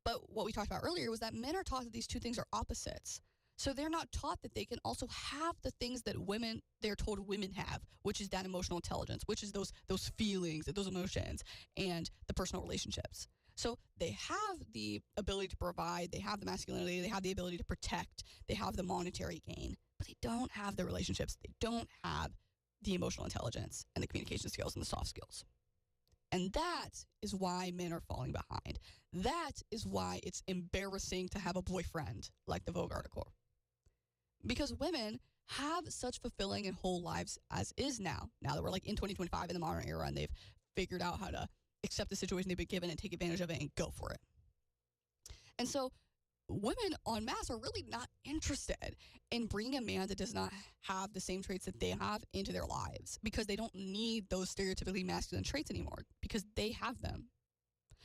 But what we talked about earlier was that men are taught that these two things are opposites. So they're not taught that they can also have the things that they're told women have, which is that emotional intelligence, which is those feelings, those emotions, and the personal relationships. So they have the ability to provide, they have the masculinity, they have the ability to protect, they have the monetary gain, but they don't have the relationships, they don't have the emotional intelligence and the communication skills and the soft skills. And that is why men are falling behind. That is why it's embarrassing to have a boyfriend, like the Vogue article. Because women have such fulfilling and whole lives as is now that we're like in 2025 in the modern era, and they've figured out how to accept the situation they've been given and take advantage of it and go for it. And so women en masse are really not interested in bringing a man that does not have the same traits that they have into their lives, because they don't need those stereotypically masculine traits anymore, because they have them,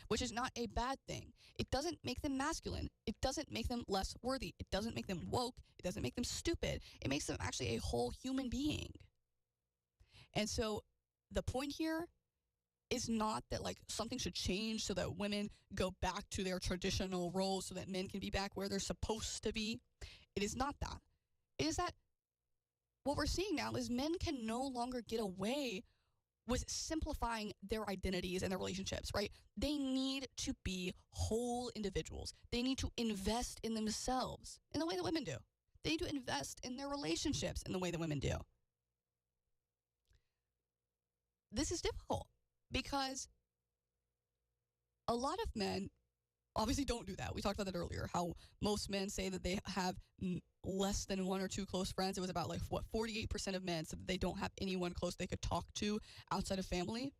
which is not a bad thing. It doesn't make them masculine. It doesn't make them less worthy. It doesn't make them woke. It doesn't make them stupid. It makes them actually a whole human being. And so the point here is not that like something should change so that women go back to their traditional roles so that men can be back where they're supposed to be. It is not that. It is that what we're seeing now is men can no longer get away with simplifying their identities and their relationships, right? They need to be whole individuals. They need to invest in themselves in the way that women do. They need to invest in their relationships in the way that women do. This is difficult because a lot of men obviously don't do that. We talked about that earlier, how most men say that they have less than one or two close friends. It was about 48% of men said that they don't have anyone close they could talk to outside of family.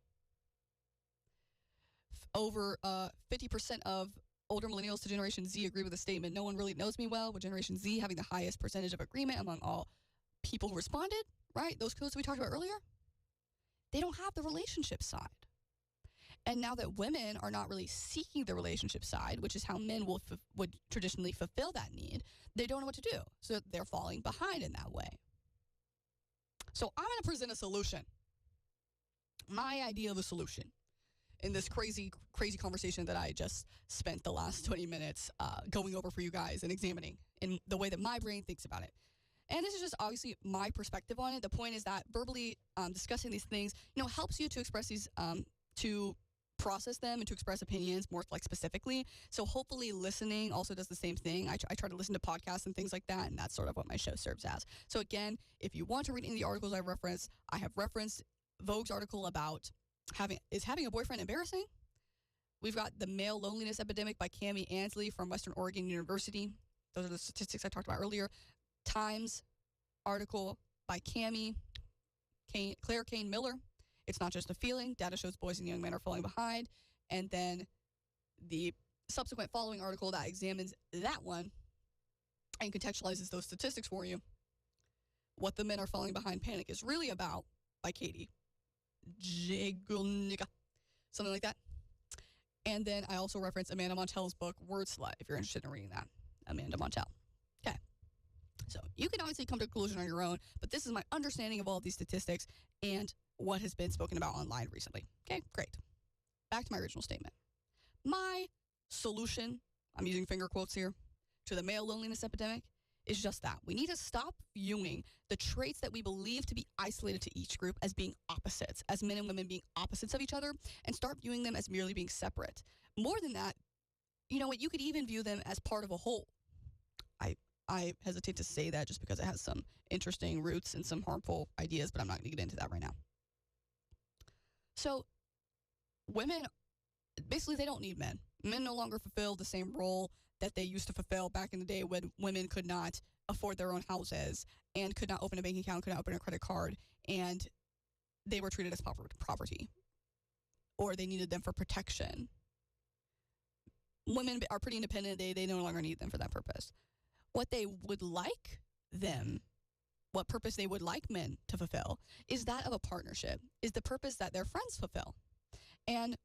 Over 50% of older millennials to Generation Z agree with the statement, no one really knows me well, with Generation Z having the highest percentage of agreement among all people who responded, right? Those codes we talked about earlier, they don't have the relationship side. And now that women are not really seeking the relationship side, which is how men would traditionally fulfill that need, they don't know what to do. So they're falling behind in that way. So I'm going to present a solution. My idea of a solution in this crazy conversation that I just spent the last 20 minutes going over for you guys and examining in the way that my brain thinks about it. And this is just obviously my perspective on it. The point is that verbally discussing these things, helps you to express these, to process them and to express opinions more specifically. So hopefully listening also does the same thing. I try to listen to podcasts and things like that, and that's sort of what my show serves as. So again, if you want to read any of the articles I have referenced Vogue's article about having a boyfriend embarrassing? We've got The Male Loneliness Epidemic by Cami Ansley from Western Oregon University. Those are the statistics I talked about earlier. Times article by Claire Kane Miller. It's not just a feeling. Data shows boys and young men are falling behind. And then the subsequent following article that examines that one and contextualizes those statistics for you. What the Men Are Falling Behind Panic is really about by Katie Jagulnika, something like that. And then I also reference Amanda Montell's book, Word Slut, if you're interested in reading that. Amanda Montell. Okay. So you can obviously come to a conclusion on your own, but this is my understanding of all of these statistics and what has been spoken about online recently. Okay, great. Back to my original statement. My solution, I'm using finger quotes here, to the male loneliness epidemic is just that. We need to stop viewing the traits that we believe to be isolated to each group as being opposites, as men and women being opposites of each other, and start viewing them as merely being separate. More than that, you know what, you could even view them as part of a whole. I hesitate to say that just because it has some interesting roots and some harmful ideas, but I'm not going to get into that right now. So women, basically they don't need men. Men no longer fulfill the same role that they used to fulfill back in the day when women could not afford their own houses and could not open a bank account, could not open a credit card, and they were treated as property, or they needed them for protection. Women are pretty independent. They no longer need them for that purpose. What they would like them, what purpose they would like men to fulfill is that of a partnership, is the purpose that their friends fulfill. And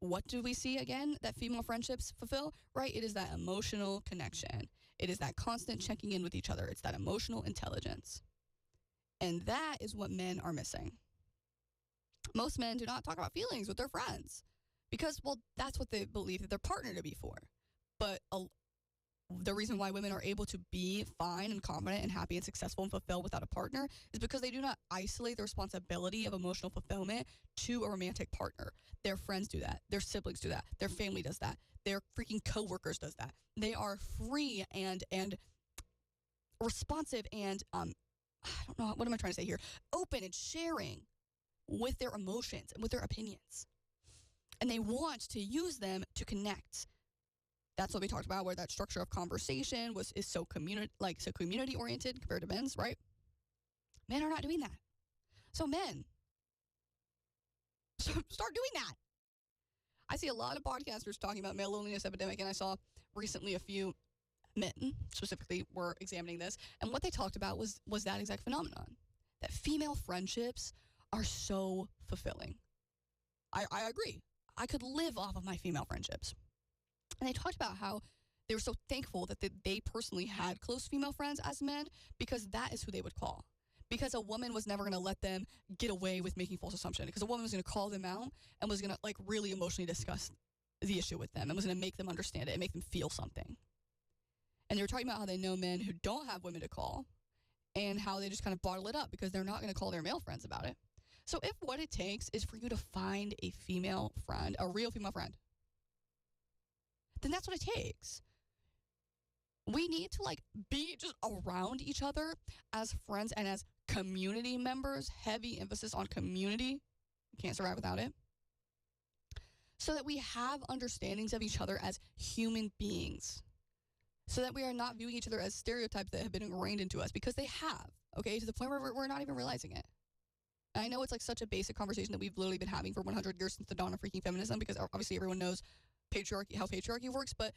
what do we see again that female friendships fulfill, right? It is that emotional connection. It is that constant checking in with each other. It's that emotional intelligence. And that is what men are missing. Most men do not talk about feelings with their friends because, well, that's what they believe their partner to be for. But the reason why women are able to be fine and confident and happy and successful and fulfilled without a partner is because they do not isolate the responsibility of emotional fulfillment to a romantic partner. Their friends do that. Their siblings do that. Their family does that. Their freaking coworkers does that. They are free and responsive and, I don't know, what am I trying to say here? Open and sharing with their emotions and with their opinions. And they want to use them to connect. That's what we talked about, where that structure of conversation is so community oriented compared to men's, right? Men are not doing that. So men, start doing that. I see a lot of podcasters talking about male loneliness epidemic, and I saw recently a few men specifically were examining this, and what they talked about was that exact phenomenon, that female friendships are so fulfilling. I agree. I could live off of my female friendships. And they talked about how they were so thankful that they personally had close female friends as men because that is who they would call. Because a woman was never going to let them get away with making false assumptions. Because a woman was going to call them out and was going to really emotionally discuss the issue with them and was going to make them understand it and make them feel something. And they were talking about how they know men who don't have women to call and how they just kind of bottle it up because they're not going to call their male friends about it. So if what it takes is for you to find a female friend, a real female friend, then that's what it takes. We need to be just around each other as friends and as community members, heavy emphasis on community. Can't survive without it. So that we have understandings of each other as human beings. So that we are not viewing each other as stereotypes that have been ingrained into us because they have, okay, to the point where we're not even realizing it. And I know it's such a basic conversation that we've literally been having for 100 years since the dawn of freaking feminism because obviously everyone knows how patriarchy works, but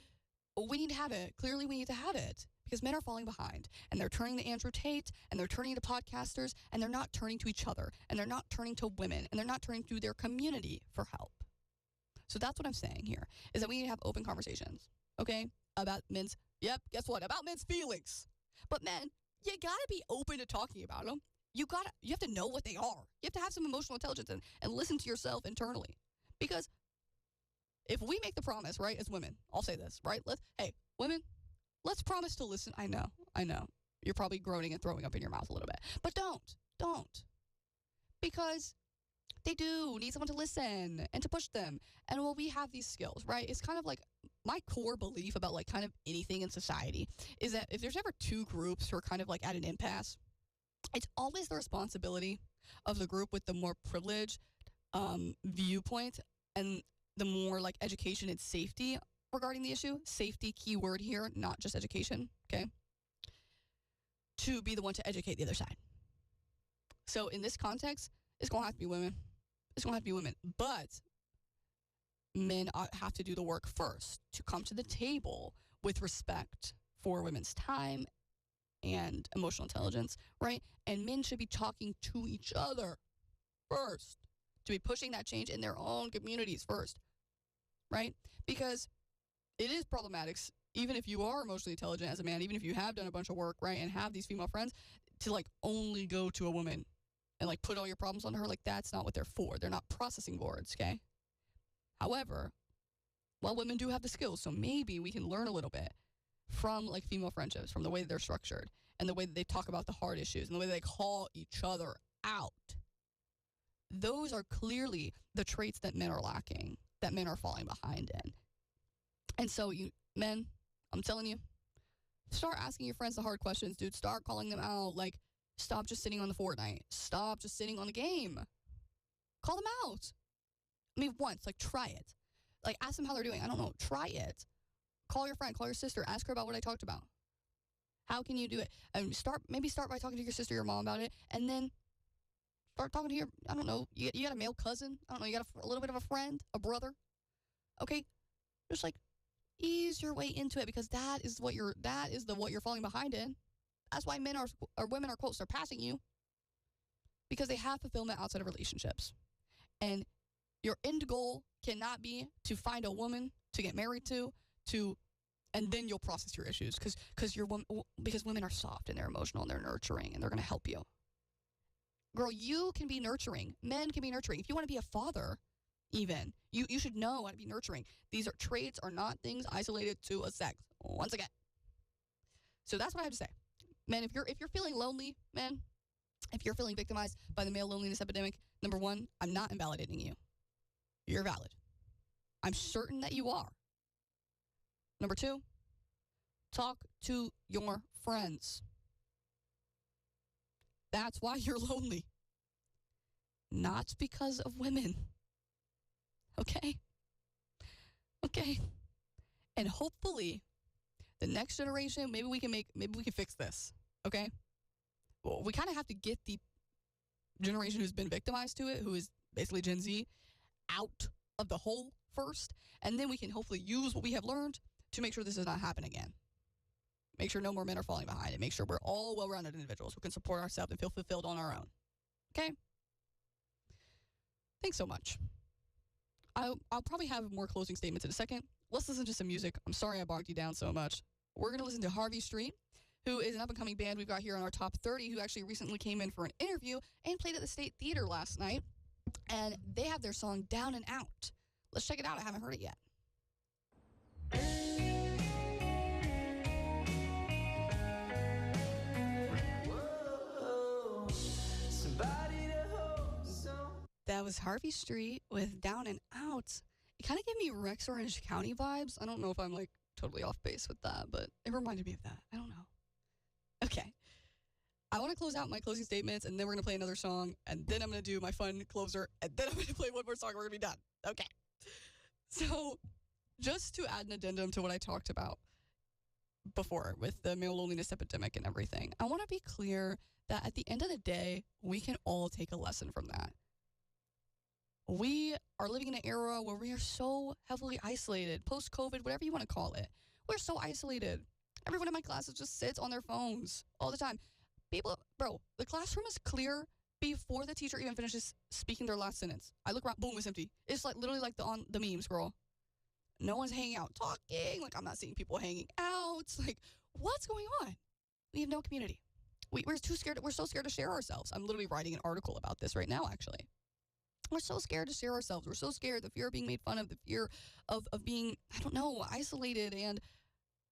we need to have it. Clearly, we need to have it because men are falling behind and they're turning to Andrew Tate and they're turning to podcasters and they're not turning to each other and they're not turning to women and they're not turning to their community for help. So that's what I'm saying here is that we need to have open conversations, okay, about guess what? About men's feelings. But men, you gotta be open to talking about them. You have to know what they are. You have to have some emotional intelligence and listen to yourself internally because if we make the promise, right, as women, I'll say this, right? Hey, women, let's promise to listen. I know. You're probably groaning and throwing up in your mouth a little bit. But don't. Because they do need someone to listen and to push them. And we have these skills, right? It's kind of my core belief about kind of anything in society is that if there's ever two groups who are kind of at an impasse, it's always the responsibility of the group with the more privileged viewpoint and the more education and safety regarding the issue, safety keyword here, not just education, okay, to be the one to educate the other side. So in this context, it's going to have to be women. It's going to have to be women. But men have to do the work first to come to the table with respect for women's time and emotional intelligence, right? And men should be talking to each other first, to be pushing that change in their own communities first, right? Because it is problematic, even if you are emotionally intelligent as a man, even if you have done a bunch of work, right, and have these female friends, to only go to a woman and put all your problems on her. That's not what they're for. They're not processing boards, okay? However, women do have the skills, so maybe we can learn a little bit from female friendships, from the way that they're structured and the way that they talk about the hard issues and the way that they call each other out. Those are clearly the traits that men are lacking, that men are falling behind in. And so men, I'm telling you, start asking your friends the hard questions, dude. Start calling them out. Stop just sitting on the Fortnite. Stop just sitting on the game. Call them out. Once, try it. Ask them how they're doing. I don't know. Try it. Call your friend, call your sister, ask her about what I talked about. How can you do it? And maybe start by talking to your sister, your mom about it, and then start talking to your, I don't know, you got a male cousin? I don't know, you got a little bit of a friend, a brother? Okay? Just like ease your way into it, because that is what you're falling behind in. That's why men or women are, quote, surpassing you, because they have fulfillment outside of relationships. And your end goal cannot be to find a woman to get married to, and then you'll process your issues, because women are soft and they're emotional and they're nurturing and they're going to help you. Girl, you can be nurturing. Men can be nurturing. If you want to be a father, even, you should know how to be nurturing. These traits are not things isolated to a sex, once again. So that's what I have to say. Men, if you're feeling lonely, men, if you're feeling victimized by the male loneliness epidemic, number one, I'm not invalidating you. You're valid. I'm certain that you are. Number two, talk to your friends. That's why you're lonely. Not because of women. Okay? Okay. And hopefully, the next generation, maybe we can fix this. Okay? Well, we kind of have to get the generation who's been victimized to it, who is basically Gen Z, out of the hole first, and then we can hopefully use what we have learned to make sure this does not happen again. Make sure no more men are falling behind, and make sure we're all well-rounded individuals who can support ourselves and feel fulfilled on our own. Okay? Thanks so much. I'll probably have more closing statements in a second. Let's listen to some music. I'm sorry I bogged you down so much. We're going to listen to Harvey Street, who is an up-and-coming band we've got here on our top 30, who actually recently came in for an interview and played at the State Theater last night. And they have their song Down and Out. Let's check it out. I haven't heard it yet. That was Harvey Street with Down and Out. It kind of gave me Rex Orange County vibes. I don't know if I'm like totally off base with that, but it reminded me of that. I don't know. Okay. I want to close out my closing statements, and then we're going to play another song, and then I'm going to do my fun closer, and then I'm going to play one more song, and we're going to be done. Okay. So just to add an addendum to what I talked about before with the male loneliness epidemic and everything, I want to be clear that at the end of the day, we can all take a lesson from that. We are living in an era where we are so heavily isolated, post-COVID, whatever you want to call it. We're so isolated. Everyone in my classes just sits on their phones all the time. The classroom is clear before the teacher even finishes speaking their last sentence. I look around, boom, it's empty. It's like literally like the memes, girl. No one's hanging out talking. Like, I'm not seeing people hanging out. It's like, what's going on? We have no community. We're too scared. We're so scared to share ourselves. I'm literally writing an article about this right now, actually. We're so scared to share ourselves. We're so scared, the fear of being made fun of, the fear of being, I don't know, isolated and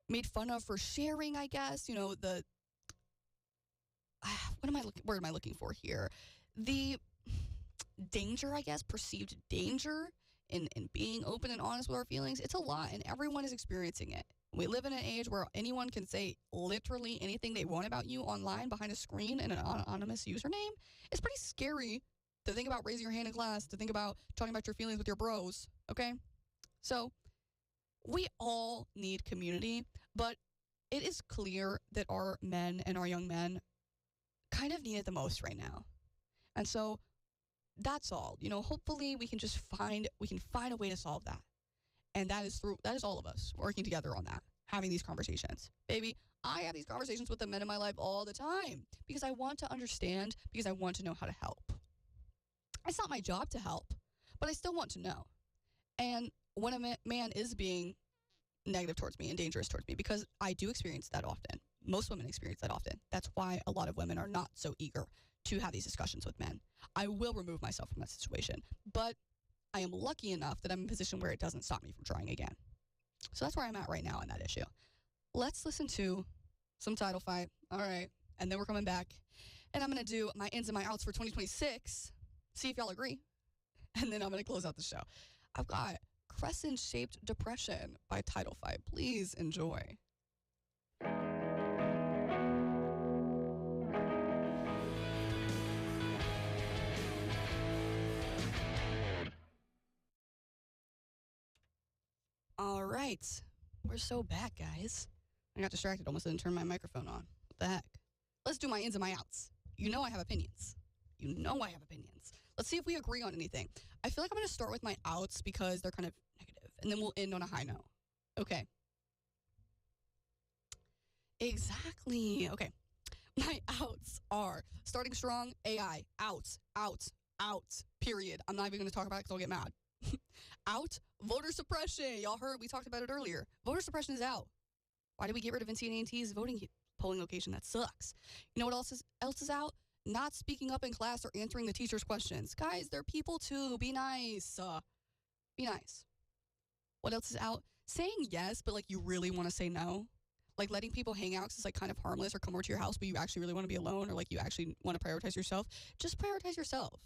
made fun of for sharing, I guess. You know, word am I looking for here? The danger, I guess, perceived danger in being open and honest with our feelings. It's a lot, and everyone is experiencing it. We live in an age where anyone can say literally anything they want about you online behind a screen and an anonymous username. It's pretty scary to think about raising your hand in class, to think about talking about your feelings with your bros, okay? So we all need community, but it is clear that our men and our young men kind of need it the most right now. And so that's all. You know, hopefully we can find a way to solve that. And that is all of us working together on that, having these conversations. Baby, I have these conversations with the men in my life all the time because I want to understand, because I want to know how to help. It's not my job to help, but I still want to know. And when a man is being negative towards me and dangerous towards me, because I do experience that often. Most women experience that often. That's why a lot of women are not so eager to have these discussions with men. I will remove myself from that situation, but I am lucky enough that I'm in a position where it doesn't stop me from trying again. So that's where I'm at right now on that issue. Let's listen to some Title Fight. All right. And then we're coming back. And I'm going to do my ins and my outs for 2026. See if y'all agree. And then I'm going to close out the show. I've got Crescent-Shaped Depression by Title Fight. Please enjoy. All right. We're so back, guys. I got distracted. Almost didn't turn my microphone on. What the heck? Let's do my ins and my outs. You know I have opinions. Let's see if we agree on anything. I feel like I'm going to start with my outs because they're kind of negative, and then we'll end on a high note. Okay. Exactly. Okay. My outs are starting strong, AI, outs, period. I'm not even going to talk about it because I'll get mad. Out, voter suppression. Y'all heard, we talked about it earlier. Voter suppression is out. Why did we get rid of NCAA's polling location? That sucks. You know what else is out? Not speaking up in class or answering the teacher's questions. Guys, they're people too. Be nice. Be nice. What else is out? Saying yes, but like you really want to say no. Like letting people hang out because it's like kind of harmless, or come over to your house, but you actually really want to be alone, or like you actually want to prioritize yourself. Just prioritize yourself.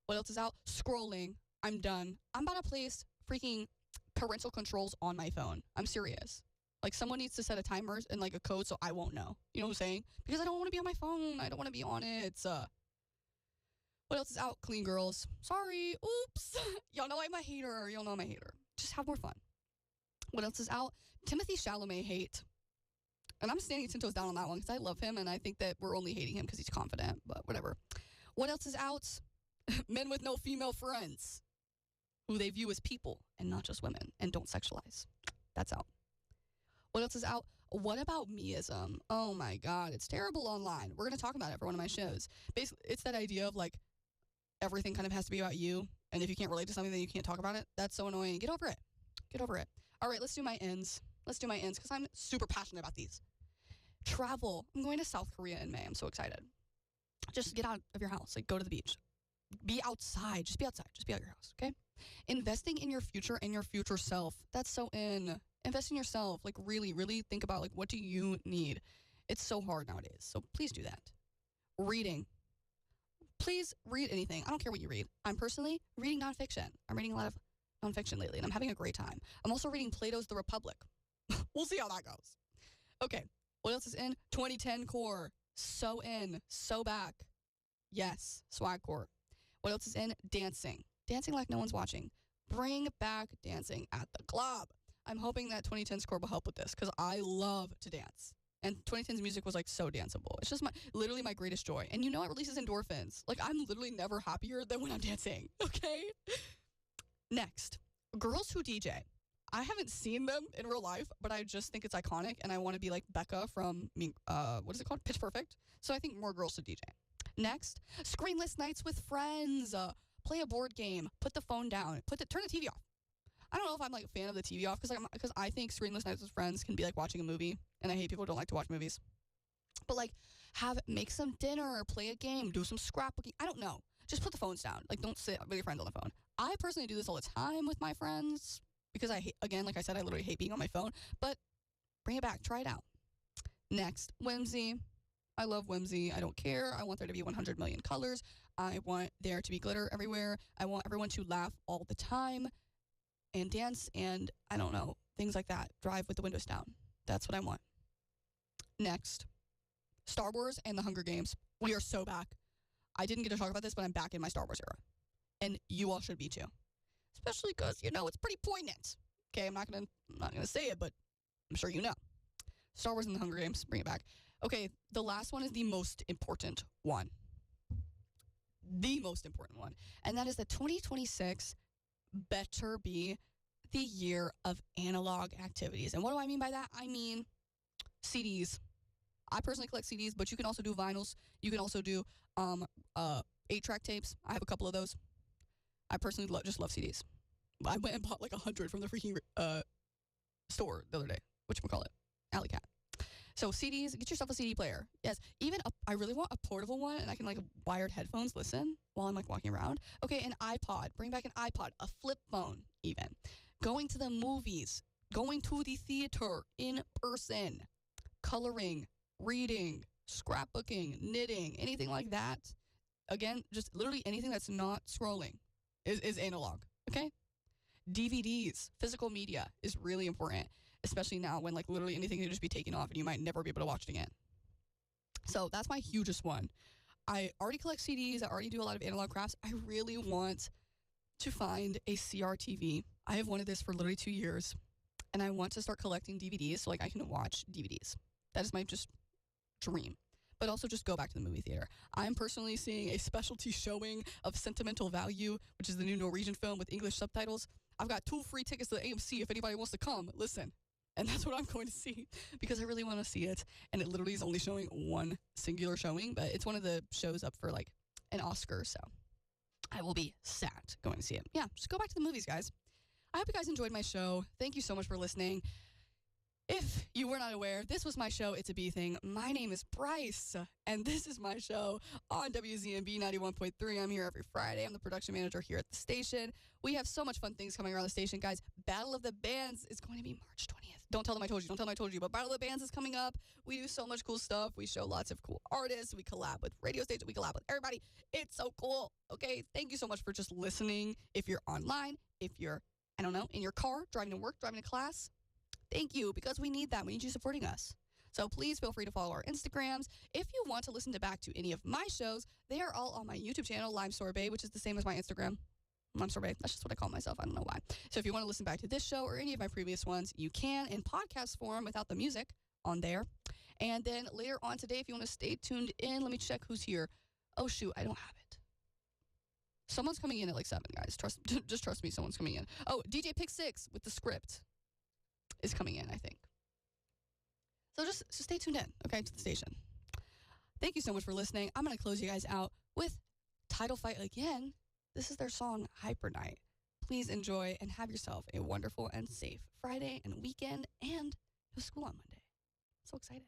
What else is out? Scrolling. I'm done. I'm about to place freaking parental controls on my phone. I'm serious. Like someone needs to set a timer and like a code so I won't know. You know what I'm saying? Because I don't want to be on my phone. I don't want to be on it. What else is out? Clean girls. Sorry. Oops. Y'all know I'm a hater. Just have more fun. What else is out? Timothy Chalamet hate. And I'm standing 10 toes down on that one because I love him and I think that we're only hating him because he's confident, but whatever. What else is out? Men with no female friends who they view as people and not just women and don't sexualize. That's out. What else is out? What about meism? Oh my God, it's terrible online. We're going to talk about it for one of my shows. Basically, it's that idea of like everything kind of has to be about you. And if you can't relate to something, then you can't talk about it. That's so annoying. Get over it. All right, let's do my ends. Because I'm super passionate about these. Travel. I'm going to South Korea in May. I'm so excited. Just get out of your house. Like, go to the beach. Be outside. Just be outside. Just be out of your house, okay? Investing in your future and your future self. That's so in. Invest in yourself. Like, really, really think about, like, what do you need? It's so hard nowadays. So please do that. Reading. Please read anything. I don't care what you read. I'm personally reading nonfiction. I'm reading a lot of nonfiction lately, and I'm having a great time. I'm also reading Plato's The Republic. We'll see how that goes. Okay, what else is in? 2010 core. So in. So back. Yes, swag core. What else is in? Dancing. Dancing like no one's watching. Bring back dancing at the club. I'm hoping that 2010 score will help with this because I love to dance. And 2010's music was like so danceable. It's just literally my greatest joy. And you know it releases endorphins. Like I'm literally never happier than when I'm dancing. Okay? Next, girls who DJ. I haven't seen them in real life, but I just think it's iconic and I want to be like Becca from what is it called? Pitch Perfect. So I think more girls should DJ. Next, screenless nights with friends. Play a board game. Put the phone down. Turn the TV off. I don't know if I'm like a fan of the TV off because I think screenless nights with friends can be like watching a movie, and I hate people who don't like to watch movies. But like make some dinner, play a game, do some scrapbooking. I don't know. Just put the phones down. Like don't sit with your friends on the phone. I personally do this all the time with my friends because I hate, again, like I said, I literally hate being on my phone, but bring it back. Try it out. Next, whimsy. I love whimsy. I don't care. I want there to be 100 million colors. I want there to be glitter everywhere. I want everyone to laugh all the time and dance and, I don't know, things like that. Drive with the windows down. That's what I want. Next, Star Wars and the Hunger Games. We are so back. I didn't get to talk about this, but I'm back in my Star Wars era. And you all should be too. Especially because, you know, it's pretty poignant. Okay, I'm not gonna say it, but I'm sure you know. Star Wars and the Hunger Games, bring it back. Okay, the last one is the most important one. The most important one. And that is that 2026 better be the year of analog activities. And what do I mean by that? I mean CDs. I personally collect CDs, but you can also do vinyls. You can also do 8-track tapes. I have a couple of those. I personally just love CDs. I went and bought like 100 from the freaking store the other day. Whatchamacallit? Alley Cat. So CDs, get yourself a CD player. Yes, even I really want a portable one, and I can like wired headphones listen while I'm like walking around. Okay, an iPod. Bring back an iPod, a flip phone even. Going to the movies, going to the theater in person, coloring, reading, scrapbooking, knitting, anything like that. Again, just literally anything that's not scrolling is analog, okay? DVDs, physical media is really important, especially now when like literally anything can just be taken off and you might never be able to watch it again. So that's my hugest one. I already collect CDs. I already do a lot of analog crafts. I really want to find a CRTV. I have wanted this for literally 2 years. and I want to start collecting DVDs so like I can watch DVDs. That is my just dream. But also just go back to the movie theater. I'm personally seeing a specialty showing of Sentimental Value, which is the new Norwegian film with English subtitles. I've got 2 free tickets to the AMC if anybody wants to come. Listen. And that's what I'm going to see because I really want to see it. And it literally is only showing one singular showing, but it's one of the shows up for like an Oscar. So I will be sad going to see it. Yeah, just go back to the movies, guys. I hope you guys enjoyed my show. Thank you so much for listening. If you were not aware, this was my show, It's a Bee Thing. My name is Bryce, and this is my show on WZMB 91.3. I'm here every Friday. I'm the production manager here at the station. We have so much fun things coming around the station, guys. Battle of the Bands is going to be March 20th. Don't tell them I told you. Don't tell them I told you. But Battle of the Bands is coming up. We do so much cool stuff. We show lots of cool artists. We collab with radio stations. We collab with everybody. It's so cool. Okay, thank you so much for just listening. If you're online, if you're, I don't know, in your car, driving to work, driving to class, thank you, because we need that. We need you supporting us. So please feel free to follow our Instagrams. If you want to listen back to any of my shows, they are all on my YouTube channel, Lime.Sorbet, which is the same as my Instagram. Lime.Sorbet. That's just what I call myself. I don't know why. So if you want to listen back to this show or any of my previous ones, you can in podcast form without the music on there. And then later on today, if you want to stay tuned in, let me check who's here. Oh, shoot, I don't have it. Someone's coming in at like 7, guys. Just trust me, someone's coming in. Oh, DJ Pick 6 with the script is coming in, I think. So just stay tuned in, okay, to the station. Thank you so much for listening. I'm going to close you guys out with Title Fight again. This is their song, Hyper Night. Please enjoy and have yourself a wonderful and safe Friday and weekend and no school on Monday. So excited.